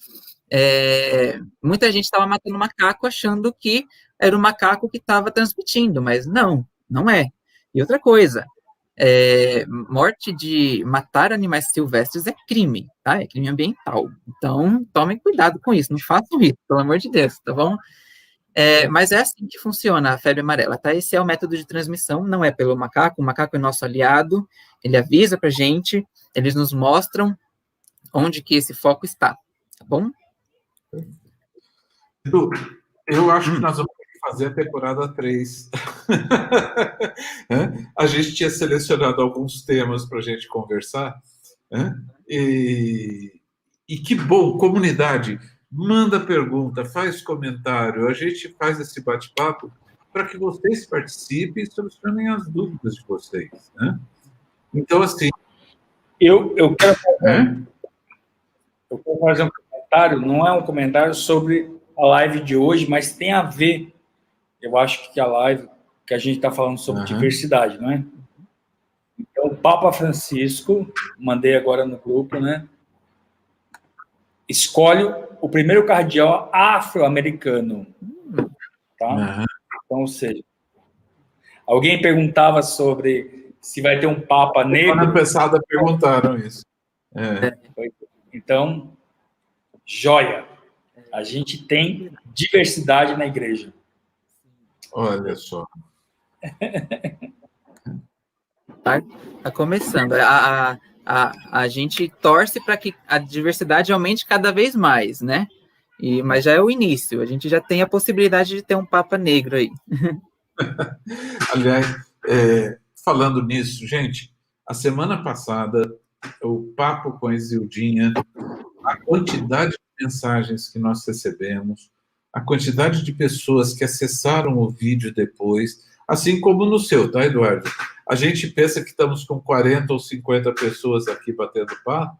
muita gente estava matando macaco achando que era o macaco que estava transmitindo, mas não é. E outra coisa, matar animais silvestres é crime, tá? É crime ambiental. Então, tomem cuidado com isso, não façam isso, pelo amor de Deus, tá bom? Mas é assim que funciona a febre amarela, tá? Esse é o método de transmissão, não é pelo macaco, o macaco é nosso aliado, ele avisa pra gente, eles nos mostram onde que esse foco está, tá bom? Edu, eu acho que nós vamos ter que fazer a temporada 3. A gente tinha selecionado alguns temas para a gente conversar, e que bom, comunidade, manda pergunta, faz comentário, a gente faz esse bate-papo para que vocês participem e solucionem as dúvidas de vocês. Então, assim... Eu quero fazer um comentário, não é um comentário sobre a live de hoje, mas tem a ver, eu acho que a live que a gente está falando sobre diversidade, não é? Então, o Papa Francisco, mandei agora no grupo, né? Escolhe o primeiro cardeal afro-americano, tá? Então, ou seja, alguém perguntava sobre se vai ter um Papa negro. Semana passada perguntaram isso. Então, joia. A gente tem diversidade na igreja. Olha só. Tá começando. A gente torce para que a diversidade aumente cada vez mais, né? Mas já é o início. A gente já tem a possibilidade de ter um Papa negro aí. Aliás, falando nisso, gente, a semana passada, o papo com a Isildinha, a quantidade de mensagens que nós recebemos, a quantidade de pessoas que acessaram o vídeo depois, assim como no seu, tá, Eduardo? A gente pensa que estamos com 40 ou 50 pessoas aqui batendo papo,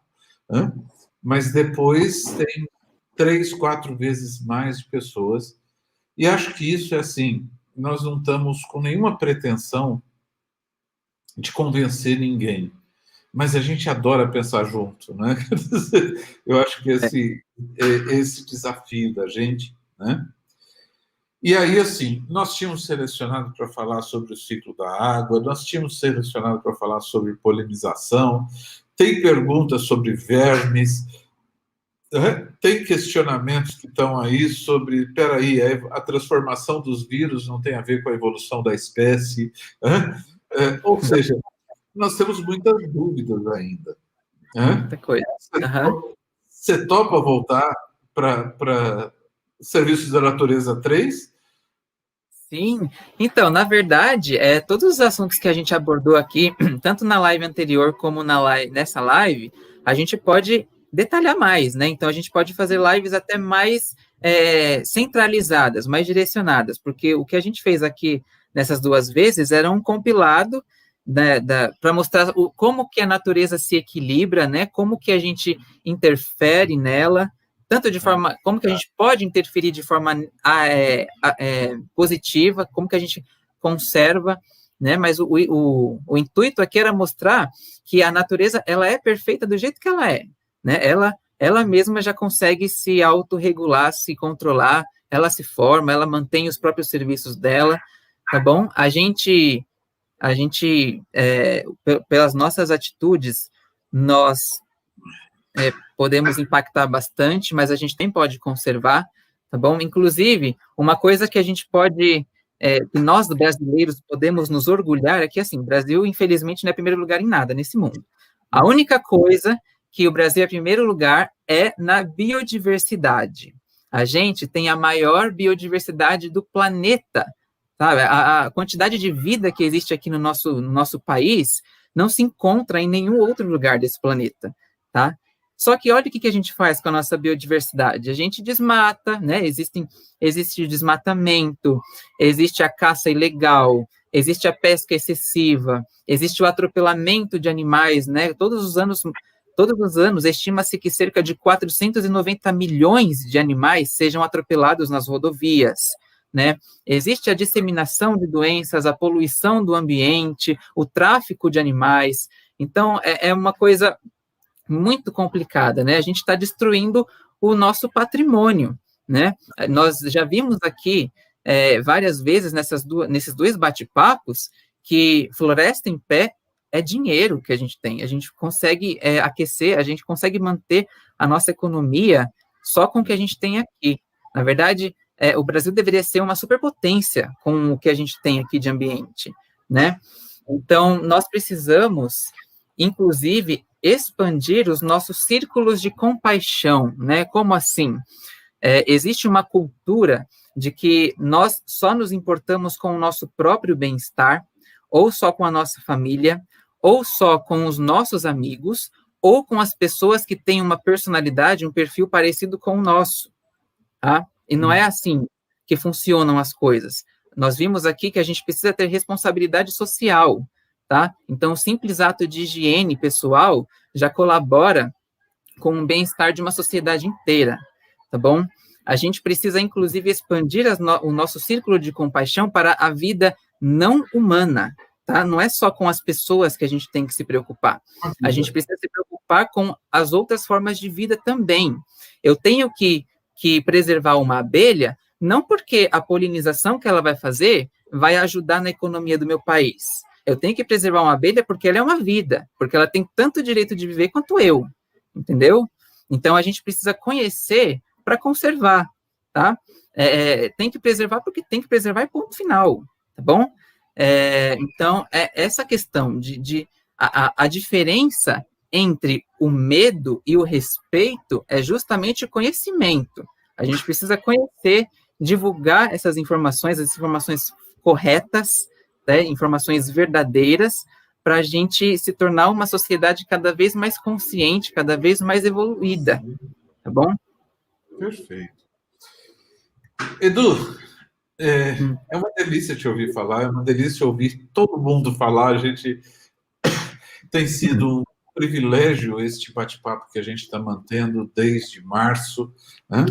mas depois tem 3, 4 vezes mais de pessoas. E acho que isso é assim, nós não estamos com nenhuma pretensão de convencer ninguém, mas a gente adora pensar junto, né? Eu acho que esse desafio da gente, né? E aí, assim, nós tínhamos selecionado para falar sobre o ciclo da água, nós tínhamos selecionado para falar sobre polinização, tem perguntas sobre vermes, tem questionamentos que estão aí sobre, peraí, a transformação dos vírus não tem a ver com a evolução da espécie, ou seja, nós temos muitas dúvidas ainda. Muita coisa. Você topa voltar para Serviços da Natureza 3? Sim. Então, na verdade, todos os assuntos que a gente abordou aqui, tanto na live anterior como nessa live, a gente pode detalhar mais, né? Então, a gente pode fazer lives até mais centralizadas, mais direcionadas, porque o que a gente fez aqui nessas 2 vezes era um compilado, né, para mostrar como que a natureza se equilibra, né? Como que a gente interfere nela, tanto de forma, como que a gente pode interferir de forma positiva, como que a gente conserva, né? Mas o intuito aqui era mostrar que a natureza, ela é perfeita do jeito que ela é, né? Ela mesma já consegue se autorregular, se controlar, ela se forma, ela mantém os próprios serviços dela, tá bom? A gente pelas nossas atitudes, nós podemos impactar bastante, mas a gente também pode conservar, tá bom? Inclusive, uma coisa que a gente pode, que nós brasileiros podemos nos orgulhar é que, assim, o Brasil, infelizmente, não é primeiro lugar em nada nesse mundo. A única coisa que o Brasil é primeiro lugar é na biodiversidade. A gente tem a maior biodiversidade do planeta, sabe? A quantidade de vida que existe aqui no nosso país não se encontra em nenhum outro lugar desse planeta, tá? Só que olha o que a gente faz com a nossa biodiversidade. A gente desmata, né? Existe o desmatamento, existe a caça ilegal, existe a pesca excessiva, existe o atropelamento de animais, né? Todos os anos estima-se que cerca de 490 milhões de animais sejam atropelados nas rodovias, né? Existe a disseminação de doenças, a poluição do ambiente, o tráfico de animais. Então, é uma coisa muito complicada, né? A gente está destruindo o nosso patrimônio, né? Nós já vimos aqui várias vezes nesses 2 bate-papos que floresta em pé é dinheiro que a gente tem. A gente consegue aquecer, a gente consegue manter a nossa economia só com o que a gente tem aqui. Na verdade, o Brasil deveria ser uma superpotência com o que a gente tem aqui de ambiente, né? Então, nós precisamos, inclusive, expandir os nossos círculos de compaixão, né? Como assim? Existe uma cultura de que nós só nos importamos com o nosso próprio bem-estar, ou só com a nossa família, ou só com os nossos amigos, ou com as pessoas que têm uma personalidade, um perfil parecido com o nosso, tá? E não é assim que funcionam as coisas. Nós vimos aqui que a gente precisa ter responsabilidade social, tá? Então, o simples ato de higiene pessoal já colabora com o bem-estar de uma sociedade inteira, tá bom? A gente precisa, inclusive, expandir o nosso círculo de compaixão para a vida não humana, tá? Não é só com as pessoas que a gente tem que se preocupar. A gente precisa se preocupar com as outras formas de vida também. Eu tenho que preservar uma abelha, não porque a polinização que ela vai fazer vai ajudar na economia do meu país. Eu tenho que preservar uma abelha porque ela é uma vida, porque ela tem tanto direito de viver quanto eu, entendeu? Então, a gente precisa conhecer para conservar, tá? Tem que preservar porque tem que preservar e ponto final, tá bom? Então, essa questão a diferença entre o medo e o respeito é justamente o conhecimento. A gente precisa conhecer, divulgar essas informações, as informações corretas, né, informações verdadeiras, para a gente se tornar uma sociedade cada vez mais consciente, cada vez mais evoluída, tá bom? Perfeito. Edu, é uma delícia te ouvir falar, é uma delícia ouvir todo mundo falar. A gente tem sido um privilégio este bate-papo que a gente está mantendo desde março, né?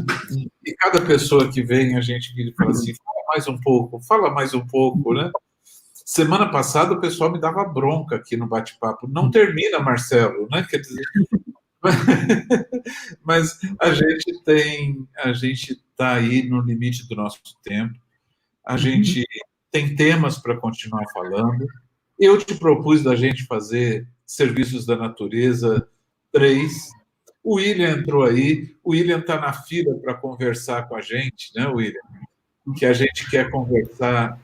E cada pessoa que vem, a gente vira e fala assim, fala mais um pouco, né? Semana passada o pessoal me dava bronca aqui no bate-papo. Não termina, Marcelo, né? Quer dizer, mas a gente está aí no limite do nosso tempo. A gente tem temas para continuar falando. Eu te propus da gente fazer Serviços da Natureza 3. O William entrou aí. O William está na fila para conversar com a gente, né, William? Que a gente quer conversar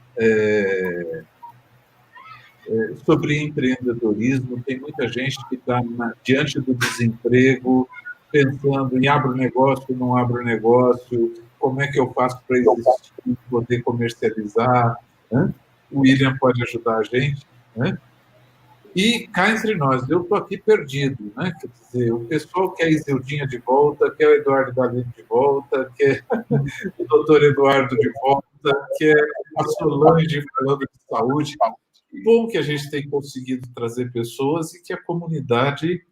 sobre empreendedorismo. Tem muita gente que está diante do desemprego, pensando em abro negócio, não abro negócio, como é que eu faço para existir, poder comercializar, né? O William pode ajudar a gente, né? E cá entre nós, eu estou aqui perdido, né? Quer dizer, o pessoal quer Isildinha de volta, quer o Eduardo Dalino de volta, quer o doutor Eduardo de volta, quer a Solange falando de saúde. Bom que a gente tem conseguido trazer pessoas e que a comunidade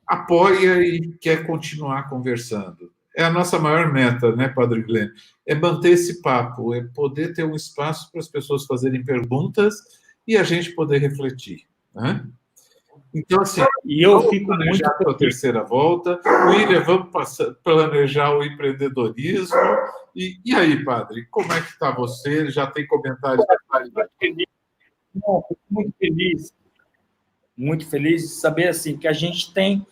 apoia e quer continuar conversando. É a nossa maior meta, né, Padre Glenn? É manter esse papo, é poder ter um espaço para as pessoas fazerem perguntas e a gente poder refletir, né? Então, assim, e eu vamos fico planejar muito a terceira volta. William, vamos planejar o empreendedorismo. E aí, Padre, como é que está você? Já tem comentários? Não, fico muito feliz de saber assim que a gente tem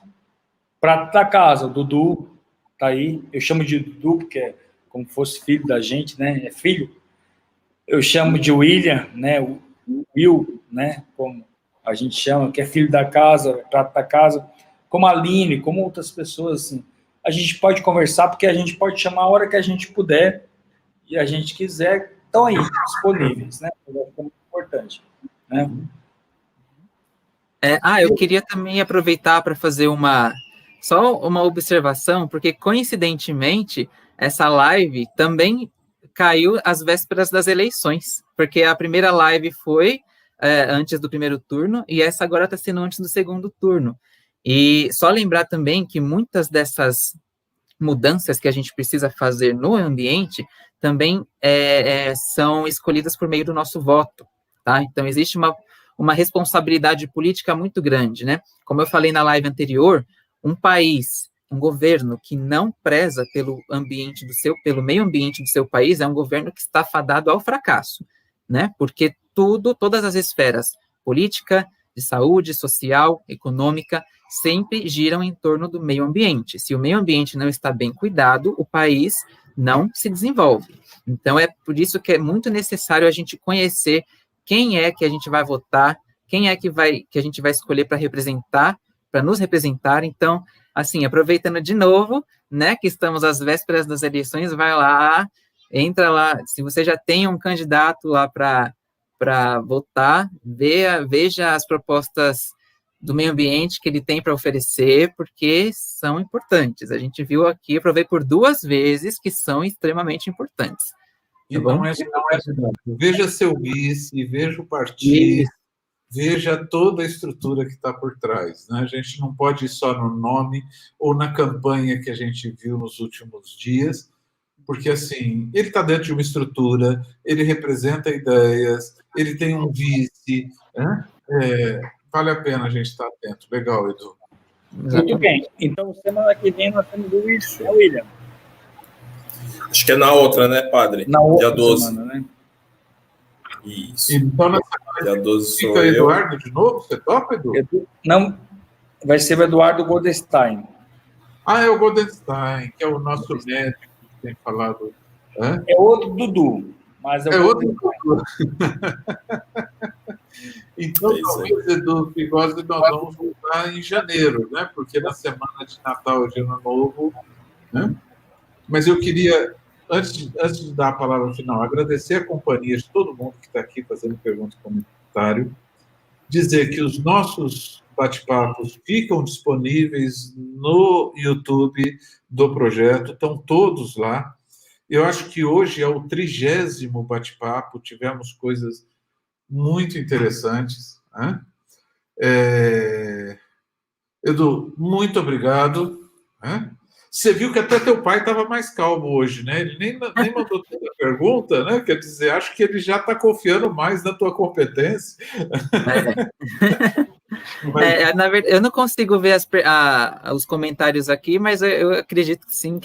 prato da casa. O Dudu tá aí, eu chamo de Dudu porque é como se fosse filho da gente, né? É filho. Eu chamo de William, né? O Will, né? Como a gente chama, que é filho da casa, prato da casa. Como a Aline, como outras pessoas, assim. A gente pode conversar porque a gente pode chamar a hora que a gente puder e a gente quiser, estão aí disponíveis, né? É muito importante. Né? Eu queria também aproveitar para fazer só uma observação, porque coincidentemente essa live também caiu às vésperas das eleições, porque a primeira live foi antes do primeiro turno e essa agora está sendo antes do segundo turno. E só lembrar também que muitas dessas mudanças que a gente precisa fazer no ambiente também são escolhidas por meio do nosso voto. Tá? Então, existe uma responsabilidade política muito grande, né? Como eu falei na live anterior, um país, um governo que não preza pelo meio ambiente do seu país é um governo que está fadado ao fracasso, né? Porque todas as esferas, política, de saúde, social, econômica, sempre giram em torno do meio ambiente. Se o meio ambiente não está bem cuidado, o país não se desenvolve. Então, é por isso que é muito necessário a gente conhecer quem é que a gente vai votar, quem é que a gente vai escolher para representar, para nos representar. Então, assim, aproveitando de novo, né, que estamos às vésperas das eleições, vai lá, entra lá, se você já tem um candidato lá para votar, veja as propostas do meio ambiente que ele tem para oferecer, porque são importantes. A gente viu aqui, eu provei por 2 vezes que são extremamente importantes. E não é, veja seu vice, veja o partido, veja toda a estrutura que está por trás, né? A gente não pode ir só no nome ou na campanha que a gente viu nos últimos dias, porque, assim, ele está dentro de uma estrutura, ele representa ideias, ele tem um vice, né? Vale a pena a gente estar atento. Legal, Edu. Muito bem. Então, semana que vem nós temos o William. Acho que é na outra, né, padre? Na outra dia 12. Semana, né? Isso. Então, na semana dia 12 fica sou Eduardo de novo? Você topa, Edu? Não, vai ser o Eduardo Goldstein. É o Goldenstein, que é o nosso médico que tem falado. É outro Dudu, mas é outro Dudu. Então, talvez, Edu Figosi, nós vamos voltar em janeiro, né? Porque na semana de Natal e de Ano Novo, né? Mas eu queria, antes de dar a palavra final, agradecer a companhia de todo mundo que está aqui fazendo pergunta e comentário, dizer que os nossos bate-papos ficam disponíveis no YouTube do projeto, estão todos lá. Eu acho que hoje é o 30º bate-papo, tivemos coisas muito interessantes, né? Edu, muito obrigado, né? Você viu que até teu pai estava mais calmo hoje, né? Ele nem mandou tanta pergunta, né? Quer dizer, acho que ele já está confiando mais na tua competência. Na verdade, eu não consigo ver os comentários aqui, mas eu acredito que sim.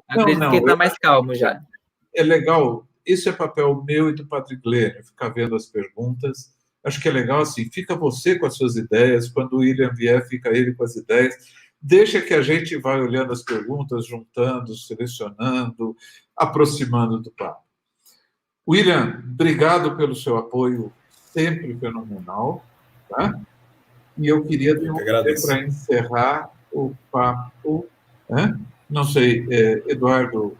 Acredito que ele está mais calmo já. É legal. Isso é papel meu e do Padre Glênio, ficar vendo as perguntas. Acho que é legal assim, fica você com as suas ideias, quando o William vier, fica ele com as ideias. Deixa que a gente vai olhando as perguntas, juntando, selecionando, aproximando do papo. William, obrigado pelo seu apoio, sempre fenomenal. Tá? E eu queria para encerrar o papo, né? Não sei, Eduardo,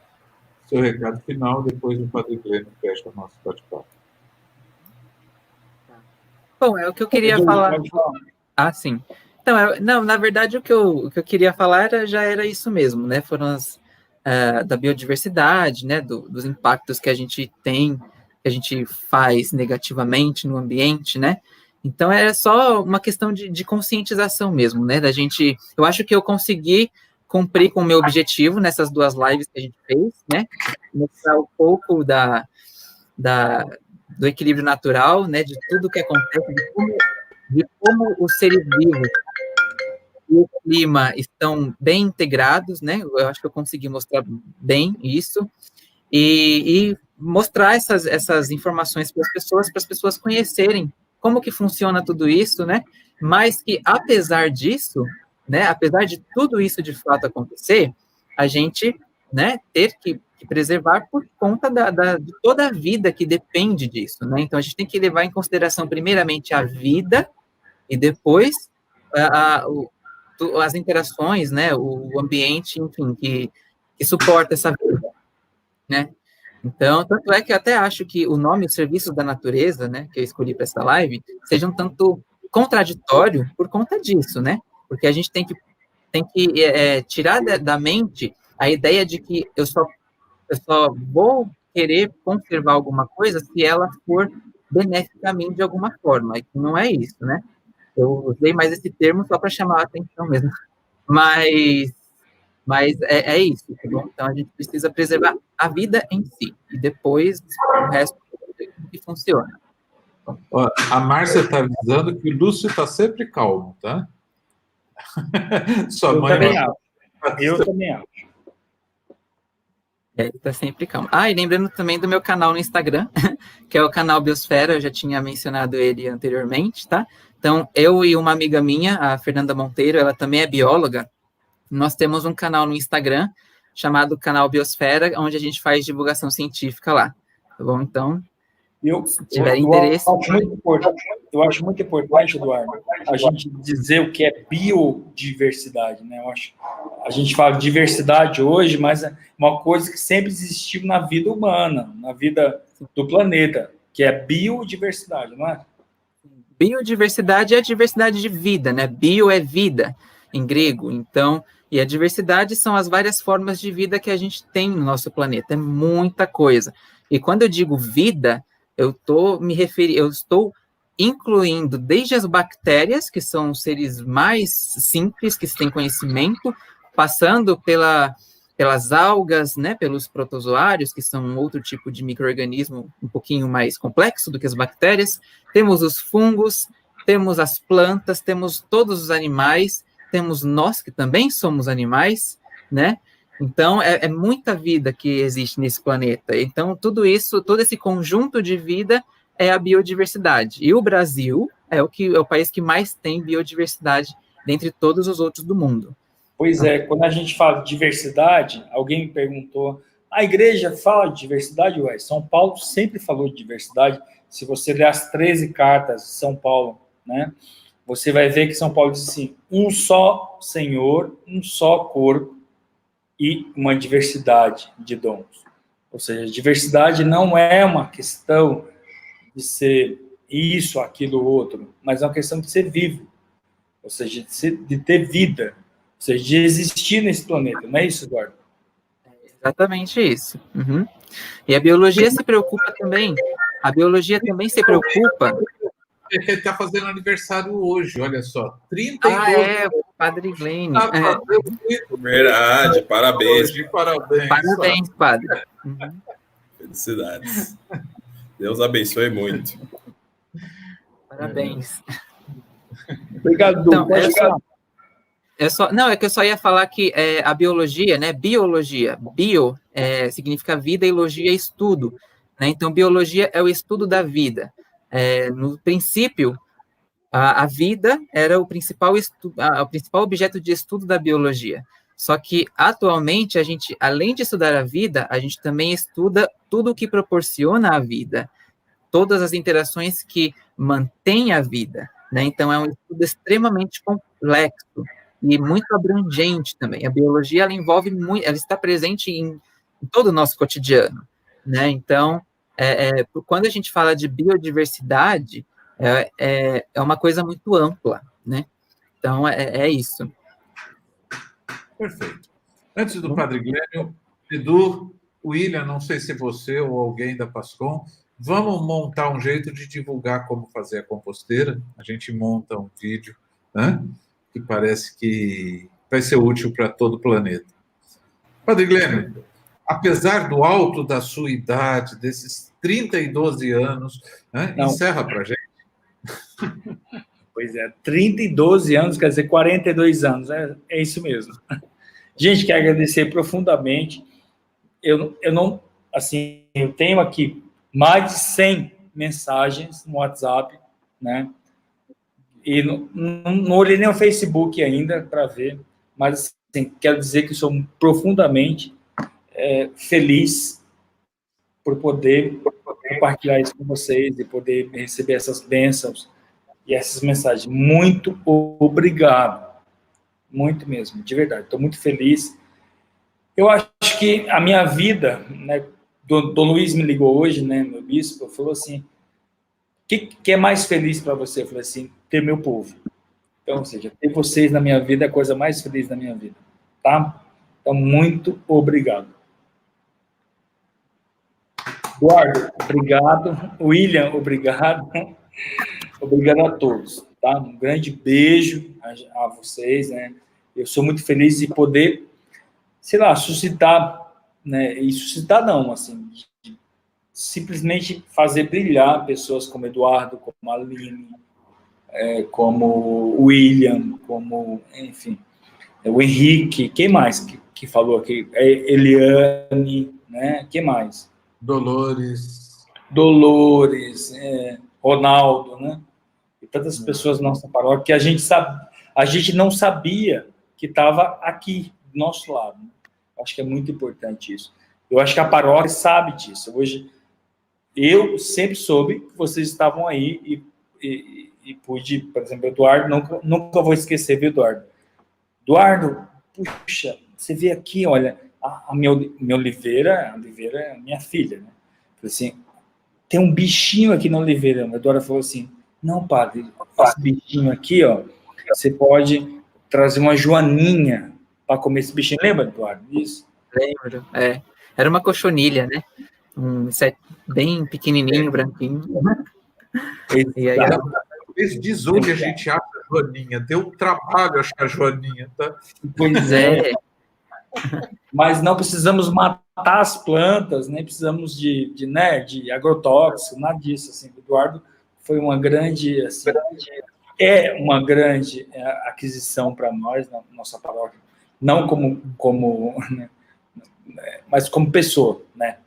seu recado final, depois o Padre Glênio fecha o nosso bate-papo. Bom, é o que eu queria falar. Sim. Então, na verdade, o que eu queria falar já era isso mesmo, né? Foram da biodiversidade, né? Dos impactos que a gente tem, que a gente faz negativamente no ambiente, né? Então, é só uma questão de conscientização mesmo, né? Eu acho que eu consegui cumprir com o meu objetivo nessas 2 lives que a gente fez, né? Mostrar um pouco do equilíbrio natural, né? De tudo que acontece, de como os seres vivos e o clima estão bem integrados, né? Eu acho que eu consegui mostrar bem isso e mostrar essas informações para as pessoas conhecerem como que funciona tudo isso, né? Mas que, apesar disso, né? Apesar de tudo isso de fato acontecer, a gente, né? Ter que preservar por conta de toda a vida que depende disso, né? Então, a gente tem que levar em consideração, primeiramente, a vida e depois as interações, né? O ambiente, enfim, que suporta essa vida, né? Então, tanto é que eu até acho que o nome Serviços da Natureza, né, que eu escolhi para essa live, seja um tanto contraditório por conta disso, né? Porque a gente tem que tirar da mente a ideia de que eu só vou querer conservar alguma coisa se ela for benéfica a mim de alguma forma. E não é isso, né? Eu usei mais esse termo só para chamar a atenção mesmo. Mas é isso, tá bom? Então, a gente precisa preservar a vida em si, e depois o resto que funciona. Ó, a Márcia está avisando que o Lúcio está sempre calmo, tá? Eu também acho. Está sempre calmo. E lembrando também do meu canal no Instagram, que é o canal Biosfera, eu já tinha mencionado ele anteriormente, tá? Então, eu e uma amiga minha, a Fernanda Monteiro, ela também é bióloga. Nós temos um canal no Instagram, chamado Canal Biosfera, onde a gente faz divulgação científica lá. Tá bom? Então, se tiver interesse... Eu acho muito importante, Eduardo, a gente dizer o que é biodiversidade, né? A gente fala diversidade hoje, mas é uma coisa que sempre existiu na vida humana, na vida do planeta, que é biodiversidade, não é? Biodiversidade é a diversidade de vida, né? Bio é vida, em grego. Então, e a diversidade são as várias formas de vida que a gente tem no nosso planeta. É muita coisa. E quando eu digo vida, eu estou incluindo desde as bactérias, que são os seres mais simples, que têm conhecimento, passando pelas algas, né, pelos protozoários, que são um outro tipo de micro-organismo um pouquinho mais complexo do que as bactérias, temos os fungos, temos as plantas, temos todos os animais, temos nós, que também somos animais, né? Então, é muita vida que existe nesse planeta. Então, tudo isso, todo esse conjunto de vida é a biodiversidade. E o Brasil é o país que mais tem biodiversidade dentre todos os outros do mundo. Pois é, quando a gente fala de diversidade, alguém me perguntou, a igreja fala de diversidade? Ué, São Paulo sempre falou de diversidade. Se você ler as 13 cartas de São Paulo, né, você vai ver que São Paulo diz assim, um só Senhor, um só corpo e uma diversidade de dons. Ou seja, diversidade não é uma questão de ser isso, aquilo, outro, mas é uma questão de ser vivo, ou seja, de ter vida, ou seja, de existir nesse planeta, não é isso, Eduardo? Exatamente isso. Uhum. E a biologia se preocupa também, se preocupa... Ele está fazendo aniversário hoje, olha só, 32 o Padre Glênio. Verdade, parabéns. Parabéns. Parabéns, Padre. Uhum. Felicidades. Deus abençoe muito. Parabéns. Obrigado, então, é que eu só ia falar que a biologia, né, biologia, bio significa vida e logia é estudo, né, então biologia é o estudo da vida. No princípio, a vida era o principal objeto de estudo da biologia, só que atualmente a gente, além de estudar a vida, a gente também estuda tudo o que proporciona a vida, todas as interações que mantêm a vida, né? Então, é um estudo extremamente complexo e muito abrangente também. A biologia, ela envolve muito, ela está presente em todo o nosso cotidiano, né? Então, quando a gente fala de biodiversidade, é uma coisa muito ampla, né? Então, é isso. Perfeito. Antes do Padre Glênio, Edu, William, não sei se você ou alguém da Pascom, vamos montar um jeito de divulgar como fazer a composteira. A gente monta um vídeo, né, que parece que vai ser útil para todo o planeta. Padre Glênio, apesar do alto da sua idade, desses 32 anos, né, encerra para a gente. Pois é, 30 e 12 anos, quer dizer, 42 anos, é isso mesmo. Gente, quero agradecer profundamente. Eu não, assim, eu tenho aqui mais de 100 mensagens no WhatsApp, né? E não olhei nem o Facebook ainda para ver, mas assim, quero dizer que sou profundamente feliz por poder compartilhar isso com vocês e poder receber essas bênçãos e essas mensagens. Muito obrigado. Muito mesmo, de verdade. Estou muito feliz. Eu acho que a minha vida, né, Dom Luiz me ligou hoje, né, meu bispo, falou assim, o que é mais feliz para você? Eu falei assim, ter meu povo. Então, ou seja, ter vocês na minha vida é a coisa mais feliz da minha vida. Tá? Então, muito obrigado. Eduardo, obrigado. William, obrigado. Obrigado a todos. Tá? Um grande beijo a vocês, né? Eu sou muito feliz de poder, sei lá, suscitar, né? E suscitar não, assim, simplesmente fazer brilhar pessoas como Eduardo, como a Aline, como o William, como, enfim, o Henrique, quem mais que falou aqui? Eliane, né? Quem mais? Dolores, Ronaldo, né? E tantas pessoas na nossa paróquia que a gente não sabia que estava aqui do nosso lado. Acho que é muito importante isso. Eu acho que a paróquia sabe disso. Hoje, eu sempre soube que vocês estavam aí e pude, por exemplo, Eduardo, nunca vou esquecer, viu, Eduardo? Eduardo, puxa, você vê aqui, olha, a minha oliveira, a oliveira é minha filha, né? Falei assim, tem um bichinho aqui na oliveira. A Eduardo falou assim, não, padre, esse bichinho aqui, ó, você pode trazer uma joaninha para comer esse bichinho. Lembra, Eduardo, disso? Lembro, Era uma cochonilha, né? Um inseto bem pequenininho, branquinho. E aí, Diz onde a gente acha a joaninha. Deu trabalho achar a joaninha, tá? Pois é. Mas não precisamos matar as plantas, nem precisamos de agrotóxico, nada disso. Assim. O Eduardo foi uma grande, assim, é uma grande aquisição para nós, na nossa paróquia. Não como né, mas como pessoa, né?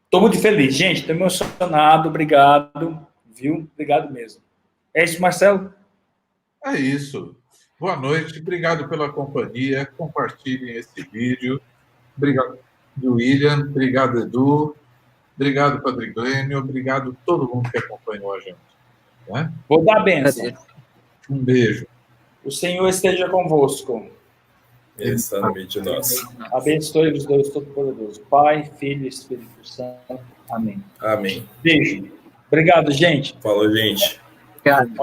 Estou muito feliz, gente, estou emocionado, obrigado, viu? Obrigado mesmo. É isso, Marcelo? É isso. Boa noite, obrigado pela companhia, compartilhem esse vídeo. Obrigado, William, obrigado, Edu, obrigado, Padre Glênio, obrigado a todo mundo que acompanhou a gente. Né? Vou dar a bênção. Um beijo. O Senhor esteja convosco. Ele está no meio de nós. Abençoe-vos, Deus Todo-Poderoso, Pai, Filho e Espírito Santo. Amém. Amém. Beijo. Obrigado, gente. Falou, gente. Obrigado.